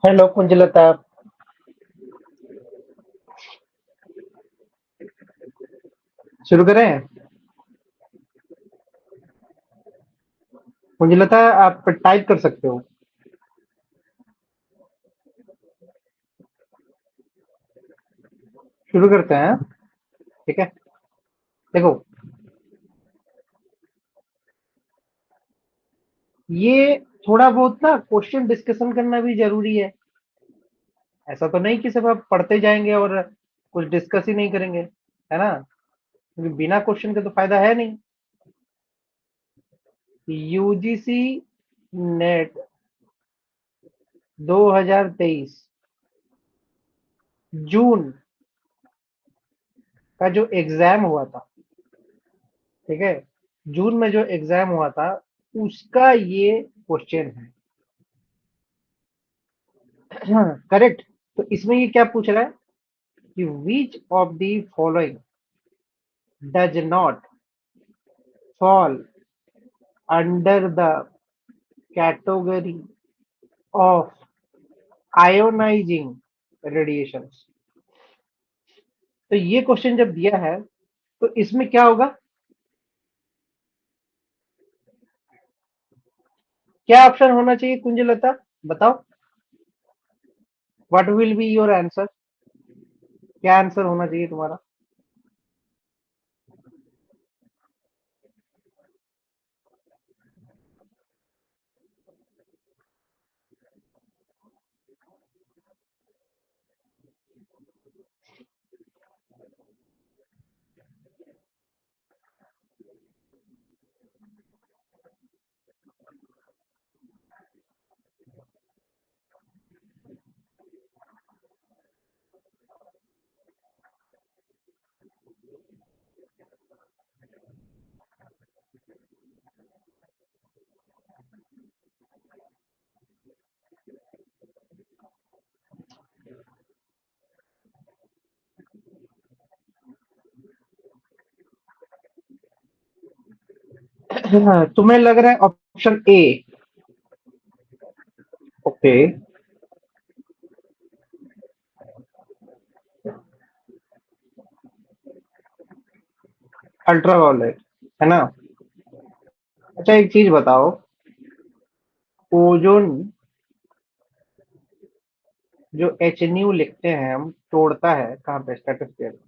Hello Kunjlata. शुरू करें। कुंजलता, आप टाइप कर सकते हो। शुरू करते हैं। ठीक है। देखो, ये थोड़ा बहुत ना क्वेश्चन डिस्कशन करना भी जरूरी है। ऐसा तो नहीं कि सिर्फ आप पढ़ते जाएंगे और कुछ डिस्कस ही नहीं करेंगे, है ना? क्योंकि बिना क्वेश्चन के तो फायदा है नहीं। यूजीसी नेट 2023 जून का जो एग्जाम हुआ था, ठीक है, जून में जो एग्जाम हुआ था उसका ये क्वेश्चन है। करेक्ट। तो इसमें ये क्या पूछ रहा है कि which of the following does not fall under the category of ionising radiation. तो ये क्वेश्चन जब दिया है तो इसमें क्या होगा, क्या ऑप्शन होना चाहिए कुंजलता, बताओ। What will be your answer? क्या आंसर होना चाहिए तुम्हारा? तुम्हें लग रहा है ऑप्शन ए? ओके। अल्ट्रावायलेट, है ना? अच्छा, एक चीज बताओ। ओजोन जो एच न्यू लिखते हैं हम, तोड़ता है कहाँ पे? स्ट्रेटोस्फेयर में।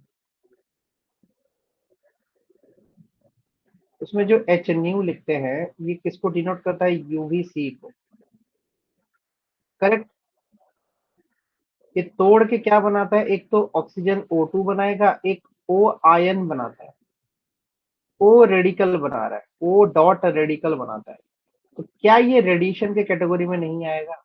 उसमें जो एच न्यू लिखते हैं, ये किसको डिनोट करता है? यूवीसी को। करेक्ट। ये तोड़ के क्या बनाता है? एक तो ऑक्सीजन O2 बनाएगा, एक O आयन बनाता है। O रेडिकल बना रहा है, O डॉट रेडिकल बनाता है। तो क्या ये रेडिएशन के कैटेगरी में नहीं आएगा?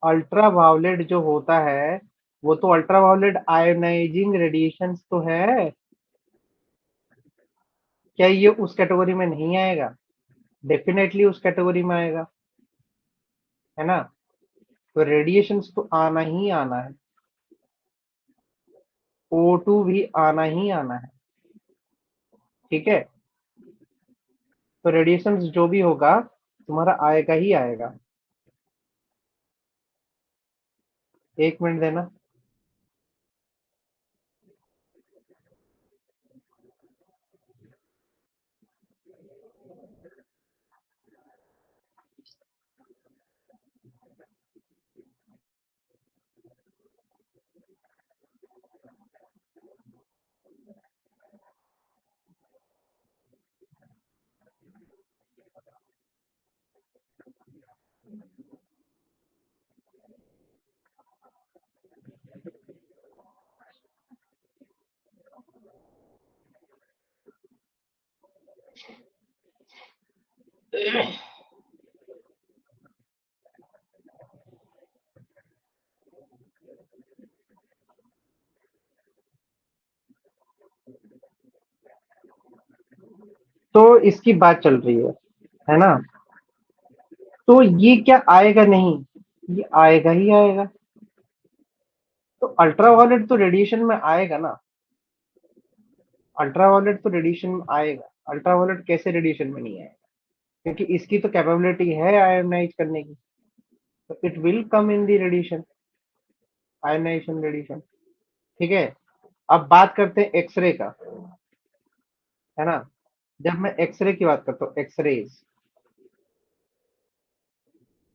अल्ट्रावायलेट जो होता है वो तो अल्ट्रावायलेट आयोनाइजिंग रेडिएशन तो है। क्या ये उस कैटेगरी में नहीं आएगा? डेफिनेटली उस कैटेगरी में आएगा, है ना? तो रेडिएशंस तो आना ही आना है। O2 भी आना ही आना है। ठीक है। तो रेडिएशंस जो भी होगा तुम्हारा आएगा ही आएगा। 1 मिनट देना। तो इसकी बात चल रही है ना? तो ये क्या आएगा नहीं? ये आएगा ही आएगा। तो अल्ट्रावायलेट तो रेडिएशन में आएगा ना। अल्ट्रावायलेट तो रेडिएशन में आएगा। अल्ट्रावायलेट कैसे रेडिएशन में नहीं आएगा? क्योंकि इसकी तो कैपेबिलिटी है आयोनाइज करने की, तो it will come in the radiation, ionisation radiation. ठीक है, अब बात करते हैं एक्सरे का, है ना। जब मैं एक्सरे की बात करता हूँ, एक्सरेज,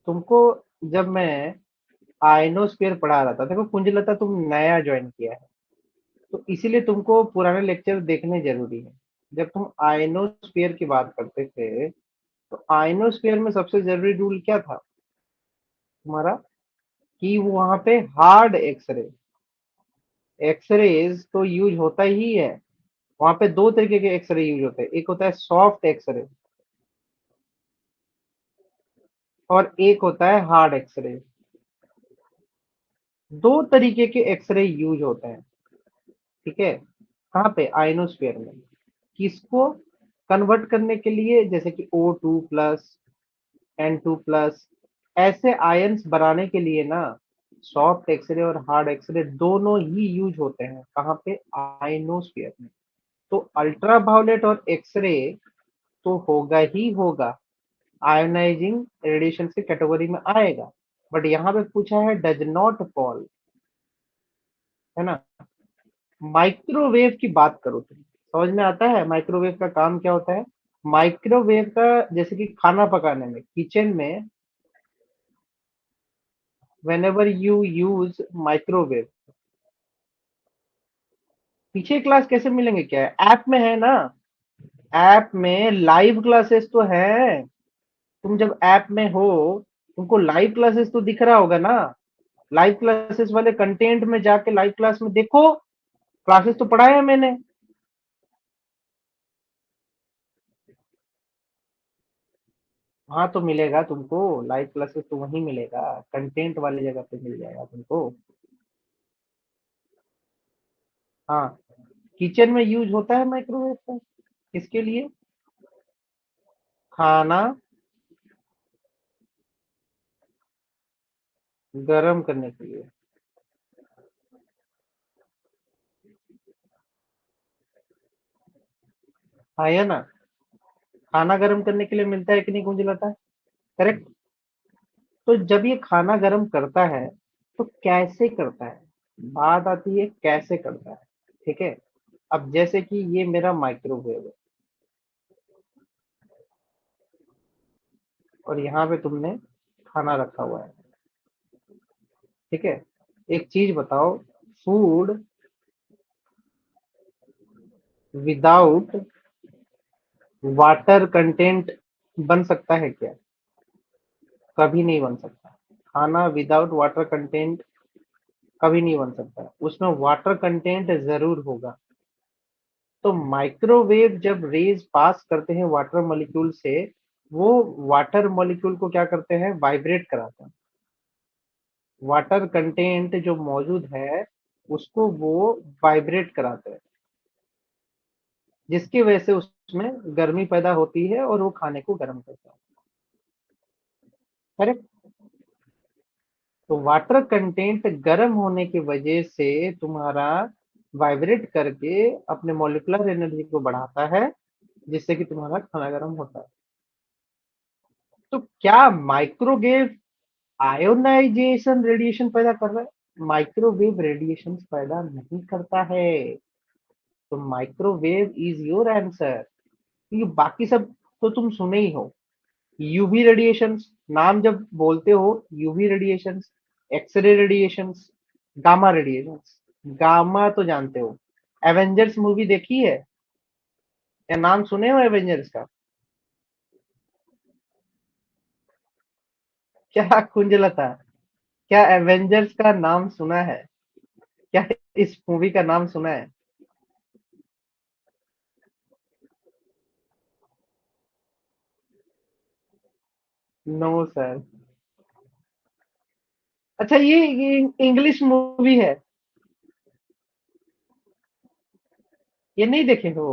तुमको जब मैं आयनोस्फीयर पढ़ा रहा था, देखो कुंजलता तुम नया ज्वाइन किया है, तो इसीलिए तुमको पुराने लेक्चर देखने जरूरी है। जब तुम आयनोस्फीयर की बात करते थे, तो आयनोस्फीयर में सबसे जरूरी रूल क्या था तुम्हारा, कि वहां पे हार्ड एक्सरे, एक्सरेज तो यूज होता ही है। वहां पे दो तरीके के एक्सरे यूज होते हैं, एक होता है सॉफ्ट एक्सरे और एक होता है हार्ड एक्सरे। दो तरीके के एक्सरे यूज होते हैं, ठीक है। कहाँ पे, आयनोस्फीयर में। किसको कन्वर्ट करने के लिए, जैसे कि O2+, N2+, ऐसे आयंस बनाने के लिए ना, सॉफ्ट एक्सरे और हार्ड एक्सरे दोनों ही यूज होते हैं। कहाँ पे, आयनोस्फीयर में। तो अल्ट्रावायलेट और एक्सरे तो होगा ही होगा, आयोनाइजिंग रेडिएशन की कैटेगरी में आएगा। बट यहाँ पे पूछा है डज नॉट फॉल, है ना। माइक्रोवेव की बात करो तुम, समझ में आता है माइक्रोवेव का काम क्या होता है। माइक्रोवेव का, जैसे कि खाना पकाने में, किचन में, whenever you use माइक्रोवेव, पीछे क्लास कैसे मिलेंगे, क्या है ऐप में है ना, ऐप में लाइव क्लासेस तो है। तुम जब ऐप में हो, तुमको लाइव क्लासेस तो दिख रहा होगा ना। लाइव क्लासेस वाले कंटेंट में जाके लाइव क्लास में देखो, क्लासेस तो पढ़ाया है मैंने। हाँ तो मिलेगा तुमको, लाइव क्लासेस तो वहीं मिलेगा, कंटेंट वाली जगह पे मिल जाएगा तुमको। हाँ, किचन में यूज होता है माइक्रोवेव का, किसके लिए, खाना गर्म करने के लिए। हाँ है ना, खाना गर्म करने के लिए मिलता है कि नहीं, मुझे लगता है, करेक्ट। तो जब ये खाना गर्म करता है, तो कैसे करता है, बात आती है कैसे करता है। ठीक है, अब जैसे कि ये मेरा माइक्रोवेव है, और यहाँ पे तुमने खाना रखा हुआ है, ठीक है। एक चीज बताओ, फूड विदाउट वाटर कंटेंट बन सकता है क्या, कभी नहीं बन सकता। खाना विदाउट वाटर कंटेंट कभी नहीं बन सकता, उसमें वाटर कंटेंट जरूर होगा। तो माइक्रोवेव जब रेज पास करते हैं वाटर मॉलिक्यूल से, वो वाटर मॉलिक्यूल को क्या करते हैं, वाइब्रेट कराते हैं। वाटर कंटेंट जो मौजूद है, उसको वो वाइब्रेट कराते हैं, जिसकी वजह से उसमें गर्मी पैदा होती है और वो खाने को गर्म करता है, करेक्ट। तो वाटर कंटेंट गर्म होने की वजह से तुम्हारा वाइब्रेट करके अपने मॉलिक्यूलर एनर्जी को बढ़ाता है, जिससे कि तुम्हारा खाना गर्म होता है। तो क्या माइक्रोवेव आयोनाइजेशन रेडिएशन पैदा कर रहा है, माइक्रोवेव रेडिएशन पैदा नहीं करता है। तो माइक्रोवेव इज योर आंसर। ये बाकी सब तो तुम सुने ही हो, यूवी रेडिएशंस, नाम जब बोलते हो, UV radiations, X-ray radiations, gamma radiations. Gamma तो जानते हो, एवेंजर्स मूवी देखी है, या नाम सुने हो एवेंजर्स का। क्या कुंजलता, क्या एवेंजर्स का नाम सुना है, क्या इस मूवी का नाम सुना है। No sir. अच्छा, ये इंग्लिश मूवी है, ये नहीं देखे हो।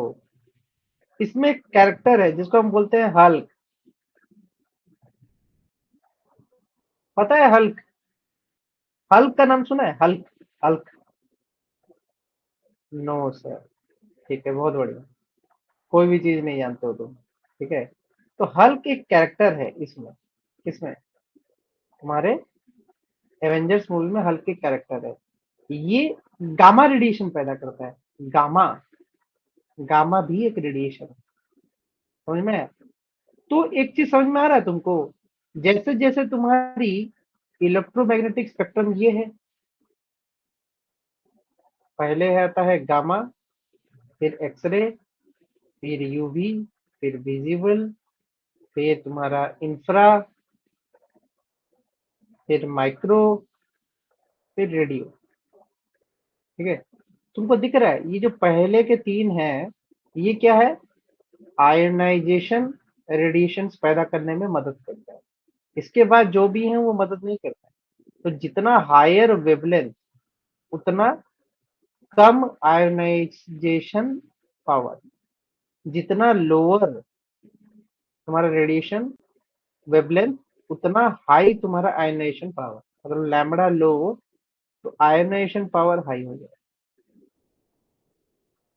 इसमें एक कैरेक्टर है जिसको हम बोलते हैं हल्क, पता है हल्क, हल्क का नाम सुना है, हल्क, हल्क। No sir. ठीक है, बहुत बढ़िया, कोई भी चीज नहीं जानते हो तुम, ठीक है। तो हल्क एक कैरेक्टर है इसमें, किसमें, हमारे एवेंजर्स मूवी में हल्क एक कैरेक्टर है। ये गामा रेडिएशन पैदा करता है। गामा, गामा भी एक रेडिएशन है, समझ में आया? तो एक चीज समझ में आ रहा है तुमको, जैसे जैसे तुम्हारी इलेक्ट्रोमैग्नेटिक स्पेक्ट्रम ये है, पहले आता है गामा, फिर एक्सरे, फिर यूवी, फिर विजिबल, फिर तुम्हारा इंफ्रा, फिर माइक्रो, फिर रेडियो। ठीक है, तुमको दिख रहा है ये जो पहले के तीन हैं, ये क्या है, आयनाइजेशन रेडिएशन पैदा करने में मदद करता है। इसके बाद जो भी है वो मदद नहीं करता है। तो जितना हायर वेवलेंथ, उतना कम आयोनाइजेशन पावर, जितना लोअर तुम्हारा रेडिएशन वेवलेंथ, उतना हाई तुम्हारा आयोनाइजेशन पावर। अगर लैम्बडा लो तो आयोनाइजेशन पावर हाई हो जाए।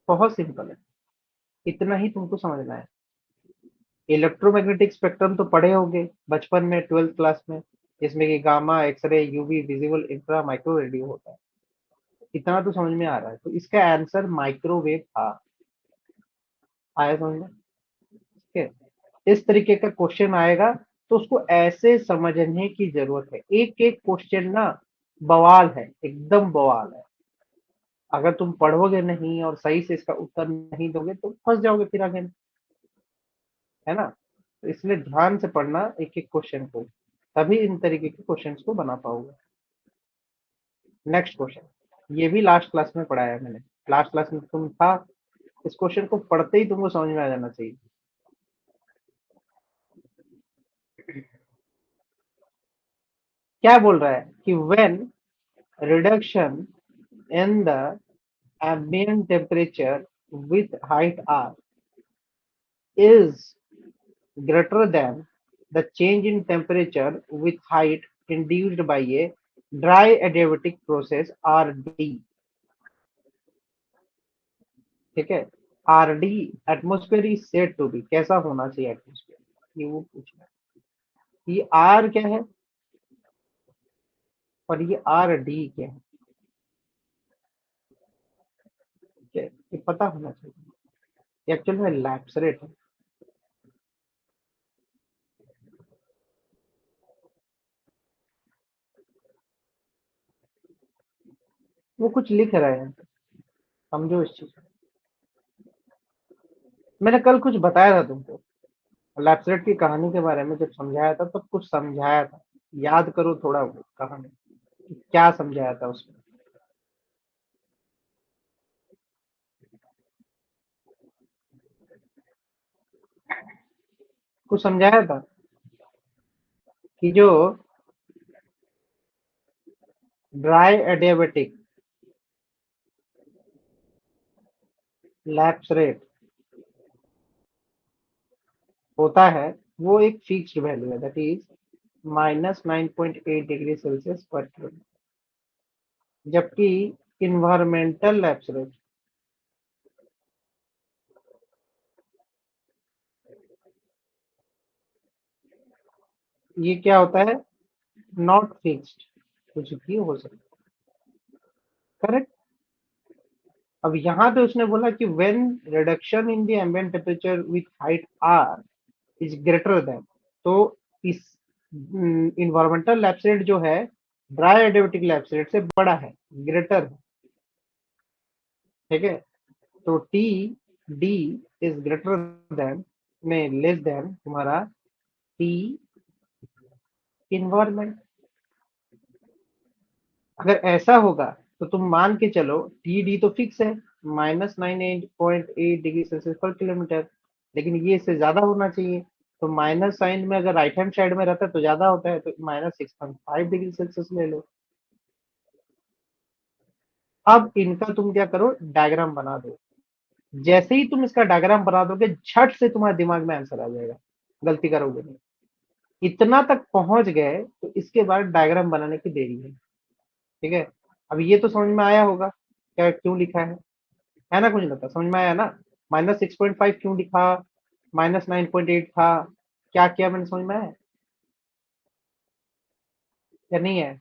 बहुत सिंपल है, इतना ही तुमको समझना है। इलेक्ट्रोमैग्नेटिक स्पेक्ट्रम तो पढ़े होंगे बचपन में, 12th क्लास में, जिसमें कि gamma, X-ray, UV, visible, infra, micro, radio होता है। इतना तो समझ में आ रहा है, तो इसका आंसर माइक्रोवेव था। आया समझ में? ठीक है, इस तरीके का क्वेश्चन आएगा तो उसको ऐसे समझने की जरूरत है। एक एक क्वेश्चन ना बवाल है, एकदम बवाल है। अगर तुम पढ़ोगे नहीं और सही से इसका उत्तर नहीं दोगे तो फंस जाओगे फिर आगे, है ना? तो इसलिए ध्यान से पढ़ना एक एक क्वेश्चन को, तभी इन तरीके के क्वेश्चंस को बना पाओगे। नेक्स्ट क्वेश्चन, ये भी लास्ट क्लास में पढ़ाया है मैंने। लास्ट क्लास में तुम था, इस क्वेश्चन को पढ़ते ही तुमको समझ में आ जाना चाहिए। क्या बोल रहा है कि when reduction in the ambient temperature with height r is greater than the change in temperature with height induced by a dry adiabatic process RD। ठीक है, RD atmosphere is said to be, कैसा होना चाहिए atmosphere, ये वो पूछना है। ये R क्या है और ये RD क्या है, ठीक है, ये पता होना चाहिए। एक्चुअल में लैप्स रेट है। वो कुछ लिख रहे हैं, समझो इस चीज को। मैंने कल कुछ बताया था तुमको लैप्सरेट की कहानी के बारे में, जब समझाया था तब कुछ समझाया था। याद करो थोड़ा वो कहानी, क्या समझाया था उसमें। कुछ समझाया था कि जो ड्राई एडियाबेटिक लैप्स रेट होता है, वो एक फिक्स्ड वैल्यू है, दैट इज -9.8 डिग्री सेल्सियस पर किलोमीटर। जबकि इन्वायरमेंटल लैप्स रेट, ये क्या होता है, नॉट फिक्स्ड, कुछ भी हो सकता है। करेक्ट। अब यहाँ पे उसने बोला कि when reduction in the ambient temperature with height are is greater than, तो इस इन्वायरमेंटल लैप्स रेट जो है ड्राई एडियाबेटिक लैप्स रेट से बड़ा है, ग्रेटर है। ठीक है, तो T D is greater then, में लेस देन तुम्हारा टी इन्वायरमेंट। अगर ऐसा होगा तो तुम मान के चलो टी डी तो फिक्स है, -98.8 डिग्री सेल्सियस पर किलोमीटर, लेकिन ये इससे ज्यादा होना चाहिए। तो माइनस साइन में अगर राइट हैंड साइड में रहता है तो ज्यादा होता है, तो -6.5 डिग्री सेल्सियस ले लो। अब इनका तुम क्या करो, डायग्राम बना दो। जैसे ही तुम इसका डायग्राम बना दोगे, झट से तुम्हारे दिमाग में आंसर आ जाएगा, गलती करोगे नहीं। इतना तक पहुंच गए तो इसके बाद डायग्राम बनाने की देरी है। ठीक है, अब ये तो समझ में आया होगा क्या क्यों लिखा है ना? कुछ नहीं समझ में आया ना? -6.5 क्यों लिखा, -9.8 था, क्या किया मैंने, समझ में आया या नहीं है?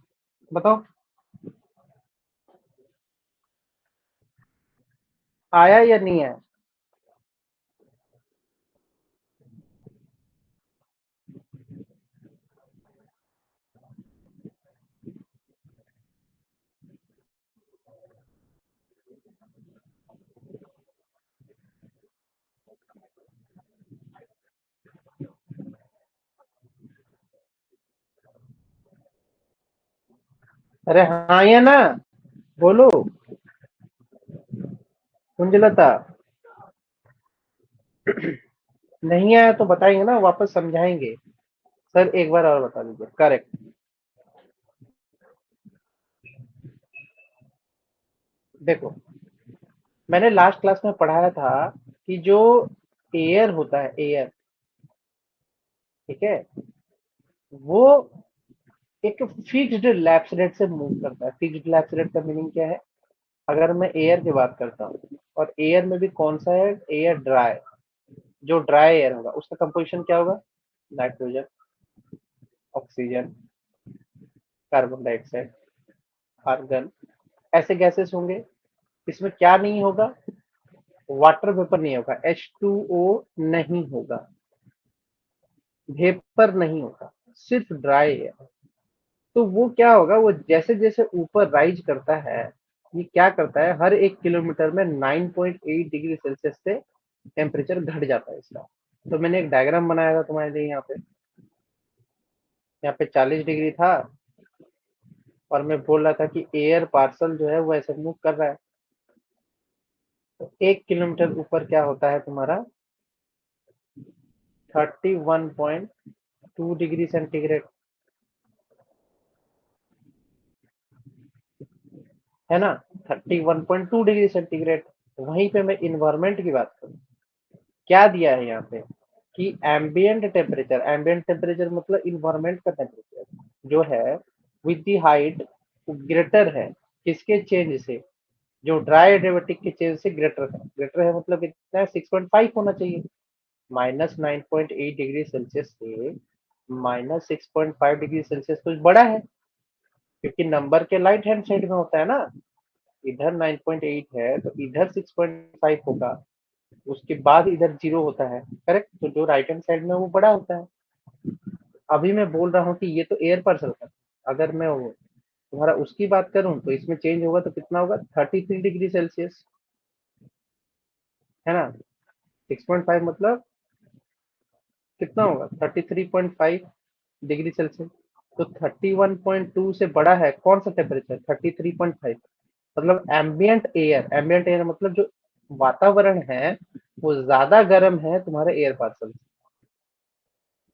बताओ। आया या नहीं आया? अरे हाँ या ना, बोलो। कुंजलता। नहीं आया तो बताएंगे ना, वापस समझाएंगे। सर एक बार और बता दीजिए। करेक्ट। देखो, मैंने लास्ट क्लास में पढ़ाया था कि जो एयर होता है, एयर, ठीक है, वो एक फिक्स्ड लैप्स रेट से मूव करता है। फिक्स्ड लैप्स रेट का मीनिंग क्या है? अगर मैं एयर की बात करता हूँ, और एयर में भी कौन सा है, एयर ड्राई, जो ड्राई एयर होगा उसका कंपोजिशन क्या होगा? Nitrogen, oxygen, carbon dioxide, argon, ऐसे गैसेस होंगे। इसमें क्या नहीं होगा? वाटर वेपर नहीं होगा, H2O नहीं होगा, वेपर नहीं होगा, सिर्फ ड्राई एयर। तो वो क्या होगा, वो जैसे जैसे ऊपर राइज करता है, ये क्या करता है, हर 1 किलोमीटर में 9.8 डिग्री सेल्सियस से टेम्परेचर घट जाता है इसका। तो मैंने एक डायग्राम बनाया था तुम्हारे लिए यहाँ पे। यहाँ पे 40 डिग्री था, और मैं बोल रहा था कि एयर पार्सल जो है वो ऐसे मूव कर रहा है। तो 1 किलोमीटर ऊपर क्या होता है तुम्हारा, 31.2 डिग्री सेंटीग्रेड, है ना? 31.2 डिग्री सेंटीग्रेड। वहीं पे मैं इन्वायरमेंट की बात करूँ, क्या दिया है यहाँ पे कि एम्बियंट टेम्परेचर मतलब इन्वायरमेंट का टेम्परेचर जो है विद द हाइट ग्रेटर है, किसके चेंज से? जो ड्राई एडियाबेटिक के चेंज से ग्रेटर है। ग्रेटर है मतलब कितना है, 6.5 होना चाहिए। -9.8 डिग्री सेल्सियस से -6.5 डिग्री सेल्सियस तो बड़ा है, क्योंकि नंबर के राइट हैंड साइड में होता है ना। इधर 9.8 है तो इधर 6.5 होगा, उसके बाद इधर 0 होता है। करेक्ट, तो जो राइट हैंड साइड में है, वो बड़ा होता है। अभी मैं बोल रहा हूँ कि ये तो एयर पार्सल का, अगर मैं वो तुम्हारा उसकी बात करूं तो इसमें चेंज होगा तो कितना होगा, 33 डिग्री सेल्सियस, है ना? 6.5 मतलब कितना होगा, 33.5 डिग्री सेल्सियस। तो 31.2 से बड़ा है कौन सा टेम्परेचर, 33.5। मतलब एम्बियंट एयर मतलब जो वातावरण है वो ज्यादा गर्म है तुम्हारे एयर पार्सल।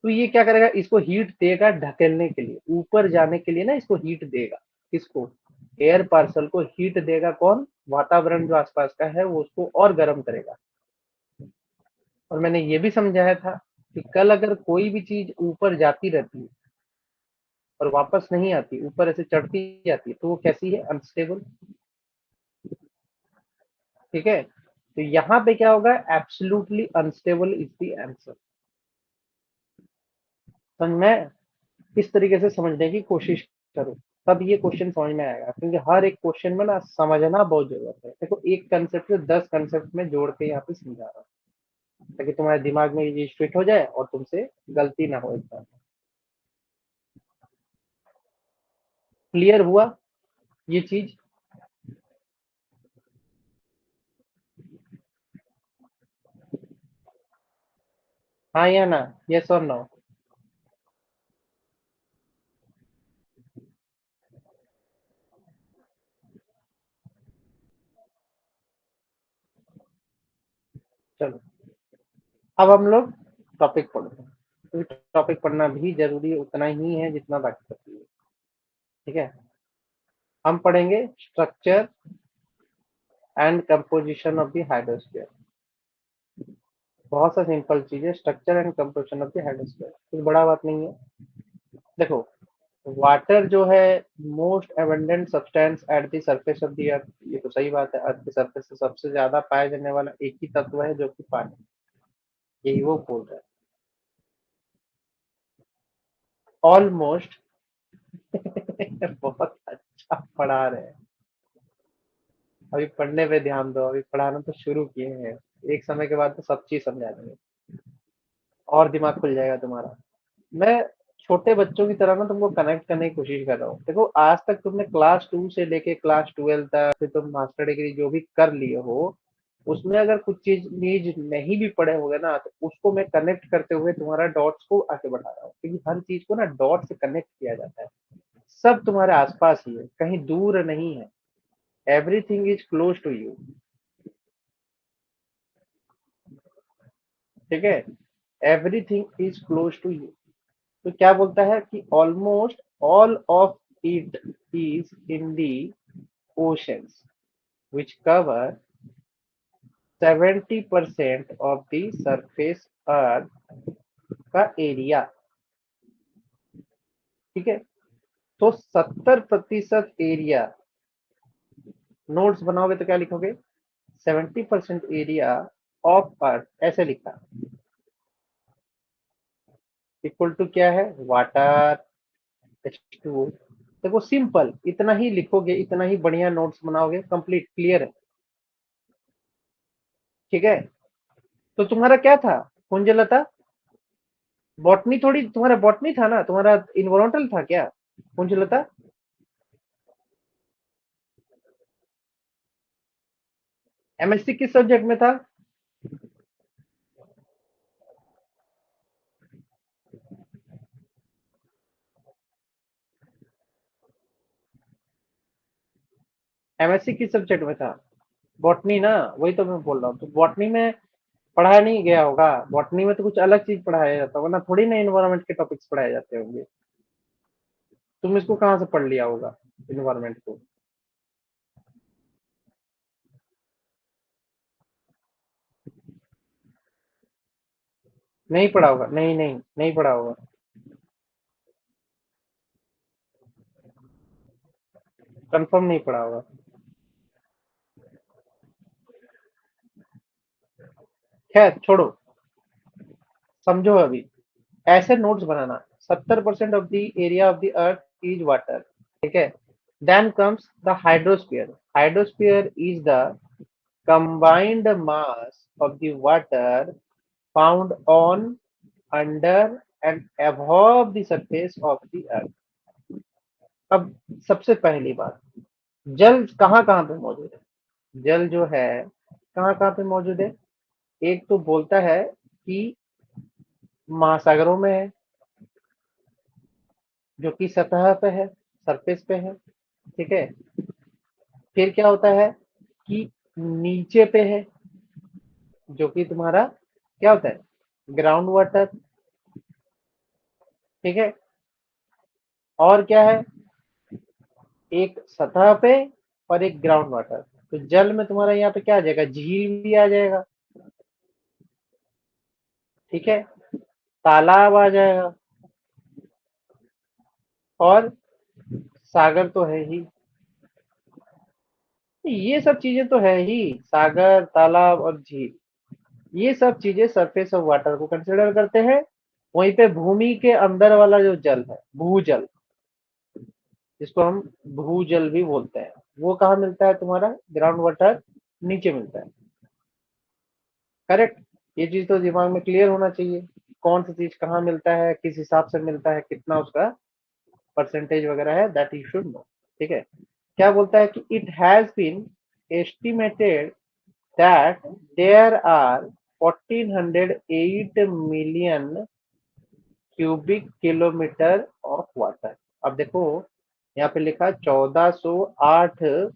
तो ये क्या करेगा, इसको हीट देगा ढकेलने के लिए, ऊपर जाने के लिए ना, इसको हीट देगा। किसको? एयर पार्सल को हीट देगा कौन? वातावरण जो आसपास का है वो उसको और गर्म करेगा। और मैंने ये भी समझाया था कि कल अगर कोई भी चीज ऊपर जाती रहती है और वापस नहीं आती, ऊपर ऐसे चढ़ती जाती है, तो वो कैसी है, अनस्टेबल। ठीक है, तो यहाँ पे क्या होगा, absolutely unstable is the answer. समझ में? इस तरीके से समझने की कोशिश करो, तब ये क्वेश्चन समझ में आएगा। क्योंकि हर एक क्वेश्चन में ना समझना बहुत जरूरत है। देखो, एक कंसेप्ट से 10 कंसेप्ट में जोड़ के यहाँ पे समझा रहा हूँ, ताकि तुम्हारे दिमाग में ये चीज फिट हो जाए और तुमसे गलती ना हो एकदम। क्लियर हुआ ये चीज? हाँ या ना, यस और नो? चलो, अब हम लोग टॉपिक पढ़ते हैं, क्योंकि टॉपिक पढ़ना भी जरूरी उतना ही है जितना बाकी सब चीजें। ठीक है, हम पढ़ेंगे structure and composition of the hydrosphere. बहुत सा सिंपल चीज है, structure and composition of the hydrosphere, कुछ बड़ा बात नहीं है। देखो, वाटर जो है most abundant substance at the surface of the अर्थ, ये तो सही बात है। अर्थ के सरफेस से सबसे ज्यादा पाया जाने वाला एक ही तत्व है जो कि पानी, यही वो बोल रहा है। ऑलमोस्ट बहुत अच्छा पढ़ा रहे हैं। अभी पढ़ने पे ध्यान दो, अभी पढ़ाना तो शुरू किए हैं। एक समय के बाद तो सब चीज समझा देंगे और दिमाग खुल जाएगा तुम्हारा। मैं छोटे बच्चों की तरह ना तुमको कनेक्ट करने की कोशिश कर रहा हूँ। देखो आज तक तुमने क्लास 2 से लेके क्लास 12 तक फिर तुम मास्टर डिग्री जो भी कर लिए हो, उसमें अगर कुछ चीज नहीं भी पढ़े होगे ना, तो उसको मैं कनेक्ट करते हुए तुम्हारा डॉट्स को आगे बढ़ा रहा हूँ, क्योंकि हर चीज को ना डॉट से कनेक्ट किया जाता है। सब तुम्हारे आसपास ही है, कहीं दूर नहीं है। Everything is close to you. ठीक है, everything is close to you. तो क्या बोलता है कि almost all of it is in the oceans which cover 70% of the surface earth का एरिया। ठीक है, तो 70% एरिया, नोट्स बनाओगे तो क्या लिखोगे? 70% एरिया ऑफ अर्थ, ऐसे लिखा, इक्वल टू क्या है? Water, H2O। देखो सिंपल, इतना ही लिखोगे, इतना ही बढ़िया नोट्स बनाओगे, कंप्लीट क्लियर है। ठीक है, तो तुम्हारा क्या था? कुंजलता, बॉटनी थोड़ी, तुम्हारा बॉटनी था ना, तुम्हारा इन्वायरमेंटल था क्या कुंजलता? एमएससी किस सब्जेक्ट में था? एमएससी किस सब्जेक्ट में था? बॉटनी ना, वही तो मैं बोल रहा हूँ। तो बॉटनी में पढ़ाया नहीं गया होगा, बॉटनी में तो कुछ अलग चीज पढ़ाया जाता होगा ना, थोड़ी ना इन्वायरमेंट के टॉपिक्स पढ़ाए जाते होंगे। तुम इसको कहाँ से पढ़ लिया होगा, इन्वायरमेंट को? नहीं पढ़ा होगा, नहीं नहीं नहीं पढ़ा होगा। कंफर्म नहीं पढ़ा होगा। खैर छोड़ो, समझो अभी। ऐसे नोट्स बनाना, 70% of the area of the earth is water. ठीक है, then comes the hydrosphere. Hydrosphere is the combined mass of the water found on, under and above the surface of the earth। अब सबसे पहली बात, जल कहाँ कहाँ पे मौजूद है? जल जो है कहाँ कहाँ पे मौजूद है? एक तो बोलता है कि महासागरों में है, जो कि सतह पे है, सरफेस पे है। ठीक है, फिर क्या होता है कि नीचे पे है, जो कि तुम्हारा क्या होता है? Ground water. ठीक है, और क्या है? एक सतह पे और एक ग्राउंड वाटर। तो जल में तुम्हारा यहाँ पे क्या आ जाएगा? झील भी आ जाएगा। ठीक है, तालाब आ जाएगा, और सागर तो है ही। ये सब चीजें तो है ही, सागर, तालाब और झील, ये सब चीजें सरफेस ऑफ वाटर को कंसिडर करते हैं। वहीं पे भूमि के अंदर वाला जो जल है, भूजल, जिसको हम भूजल भी बोलते हैं, वो कहाँ मिलता है? तुम्हारा ग्राउंड वाटर नीचे मिलता है। करेक्ट, ये चीज तो दिमाग में क्लियर होना चाहिए, कौन सी चीज कहाँ मिलता है, किस हिसाब से मिलता है, कितना उसका परसेंटेज वगैरह है, दैट यू शुड नो। ठीक है, क्या बोलता है कि it has been estimated that there are 1408 million cubic kilometre of water. अब देखो, यहाँ पे लिखा 1408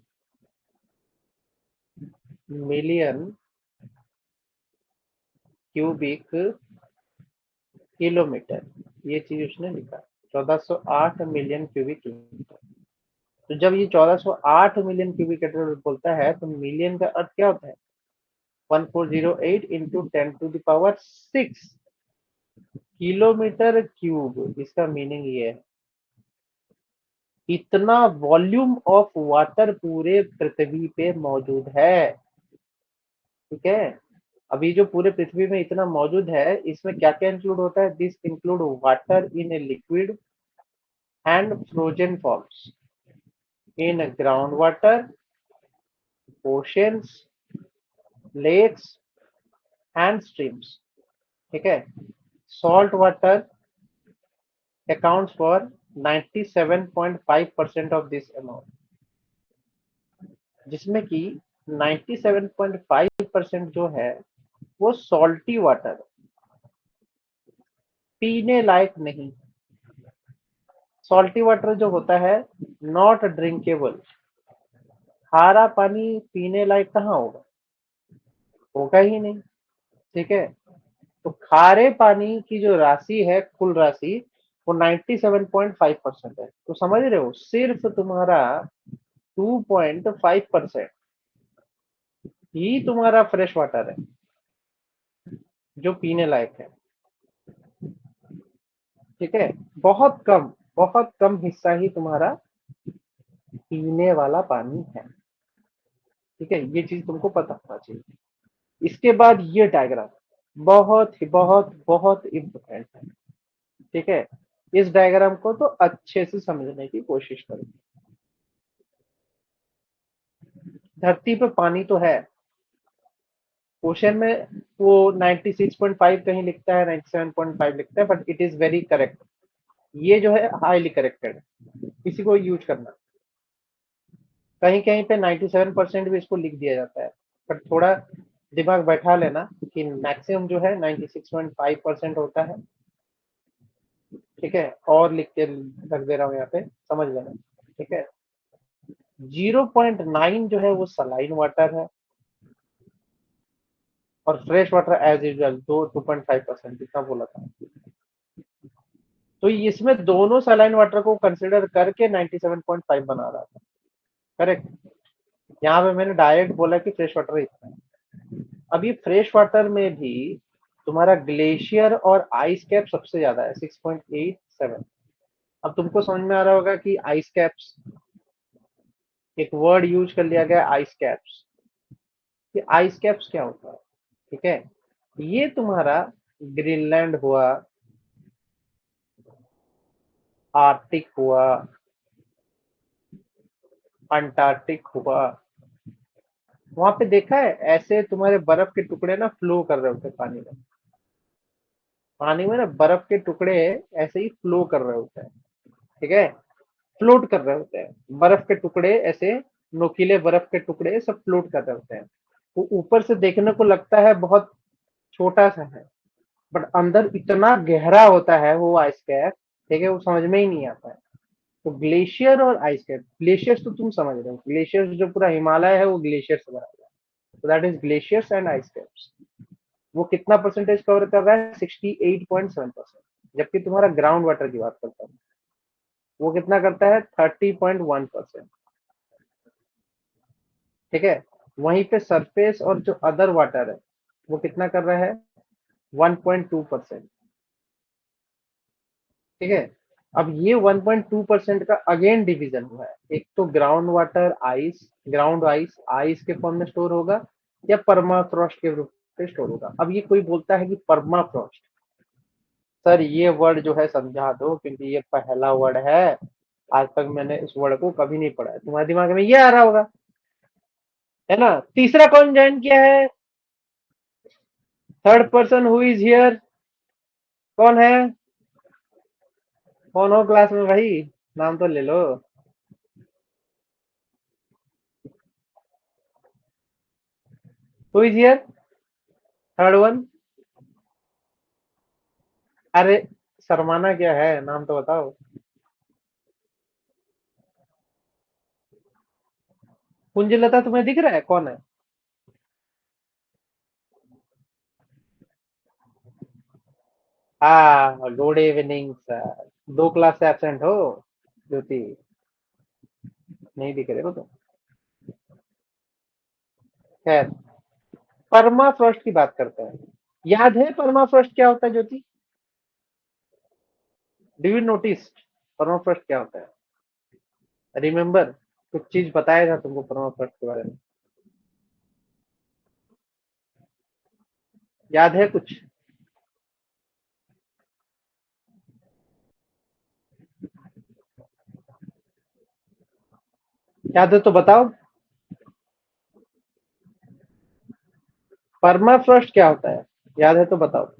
मिलियन क्यूबिक किलोमीटर, ये चीज उसने लिखा, 1408 मिलियन क्यूबिक किलोमीटर। तो जब ये 1408 मिलियन क्यूबिक मीटर बोलता है, तो मिलियन का अर्थ क्या होता है? 1408 इंटू 10⁶ किलोमीटर क्यूब। इसका मीनिंग ये है, इतना वॉल्यूम ऑफ वाटर पूरे पृथ्वी पे मौजूद है। ठीक है, अभी जो पूरे पृथ्वी में इतना मौजूद है, इसमें क्या क्या इंक्लूड होता है? This include water in a liquid, and frozen forms in groundwater, oceans, lakes and streams. ठीक है, salt water accounts for 97.5% of this amount, जिसमें कि 97.5% जो है वो सॉल्टी वाटर, पीने लायक नहीं। सॉल्टी वाटर जो होता है नॉट ड्रिंकेबल, खारा पानी पीने लायक कहाँ होगा, होगा ही नहीं। ठीक है, तो खारे पानी की जो राशि है, कुल राशि, वो 97.5% है। तो समझ रहे हो, सिर्फ तुम्हारा 2.5% ही तुम्हारा फ्रेश वाटर है जो पीने लायक है। ठीक है, बहुत कम हिस्सा ही तुम्हारा पीने वाला पानी है। ठीक है, ये चीज तुमको पता होना चाहिए। इसके बाद ये डायग्राम बहुत ही बहुत इम्पोर्टेंट है। ठीक है, इस डायग्राम को तो अच्छे से समझने की कोशिश करो। धरती पे पानी तो है, ओशन में वो 96.5 कहीं लिखता है, 97.5 लिखता है, but it is very correct. ये जो है हाईली करेक्टेड है, इसी को यूज करना। कहीं कहीं पे 97% भी इसको लिख दिया जाता है, बट थोड़ा दिमाग बैठा लेना कि मैक्सिमम जो है 96.5% होता है। ठीक है, और लिख के रख दे रहा हूँ यहाँ पे, समझ लेना। ठीक है, 0.9 जो है वो सलाइन वाटर है, और फ्रेश वाटर एज यूजल 2.5% जितना बोला था। तो इसमें दोनों सलाइन वाटर को कंसिडर करके 97.5 बना रहा था। करेक्ट, यहाँ पे मैंने डायरेक्ट बोला कि फ्रेश वाटर इतना है। अब ये फ्रेश वाटर में भी तुम्हारा ग्लेशियर और आइस कैप सबसे ज्यादा है, 6.87। अब तुमको समझ में आ रहा होगा कि आइस कैप्स, एक वर्ड यूज कर लिया गया आइस कैप्स। ये आइस कैप्स क्या होता है? ठीक है, ये तुम्हारा ग्रीनलैंड हुआ, आर्कटिक हुआ, अंटार्कटिक हुआ, वहां पे देखा है ऐसे तुम्हारे बर्फ के टुकड़े ना फ्लो कर रहे होते हैं पानी में। पानी में ना बर्फ के टुकड़े ऐसे ही फ्लो कर रहे होते हैं। ठीक है, फ्लोट कर रहे होते हैं बर्फ के टुकड़े, ऐसे नोकीले बर्फ के टुकड़े सब फ्लोट कर रहे होते हैं। वो ऊपर से देखने को लगता है बहुत छोटा सा है, बट अंदर इतना गहरा होता है वो आइस कैप। ठीक है, वो समझ में ही नहीं आता है। तो ग्लेशियर और आइस कैप, ग्लेशियर्स तो तुम समझ रहे हो, ग्लेशियर्स जो पूरा हिमालय है वो ग्लेशियर से बना हुआ है। तो that is glaciers and ice caps. वो कितना परसेंटेज कवर कर रहा है? 68.7%। जबकि तुम्हारा ग्राउंड वाटर की बात करता हूँ, वो कितना करता है? 30.1%। ठीक है, वहीं पे सरफेस और जो अदर वाटर है वो कितना कर रहा है? 1.2%। ठीक है, अब ये 1.2% का अगेन डिवीजन हुआ है। एक तो ground water ice, ground ice ice के फॉर्म में स्टोर होगा, या परमाफ्रॉस्ट के रूप में स्टोर होगा। अब ये कोई बोलता है कि परमाफ्रॉस्ट, सर ये वर्ड जो है समझा दो, क्योंकि ये पहला वर्ड है, आज तक मैंने इस वर्ड को कभी नहीं पढ़ा है। तुम्हारे दिमाग में ये आ रहा होगा, है ना? तीसरा कौन ज्वाइन किया है? Third person who is here, कौन है? कौन हो क्लास में भाई? नाम तो ले लो। Who is here? Third one. अरे शर्माना क्या है, नाम तो बताओ। कुंजलता तुम्हें दिख रहा है कौन है? Good evening sir. दो क्लास से एबसेंट हो ज्योति? नहीं दिख रहे हो तो खैर, परमाफ्रॉस्ट की बात करते हैं। याद है परमाफ्रॉस्ट क्या होता है ज्योति? डू यू नोटिस परमाफ्रॉस्ट क्या होता है? रिमेम्बर, कुछ चीज बताया था तुमको परमाफ्रॉस्ट के बारे में, याद है कुछ? याद है तो बताओ। परमाफ्रॉस्ट क्या होता है, याद है तो बताओ।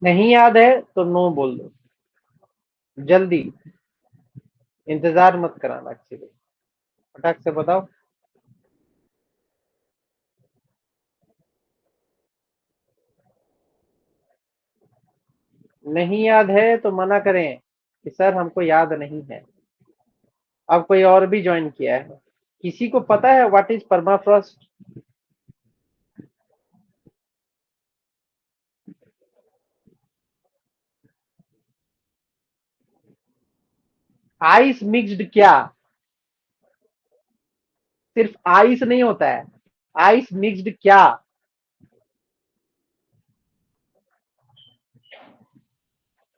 नहीं याद है तो नो बोल दो, जल्दी, इंतजार मत कराना एक्चुअली, फटाक से बताओ। नहीं याद है तो मना करें कि सर हमको याद नहीं है। अब कोई और भी ज्वाइन किया है, किसी को पता है what is permafrost? Ice mixed क्या? सिर्फ आइस नहीं होता है, आइस मिक्स्ड क्या?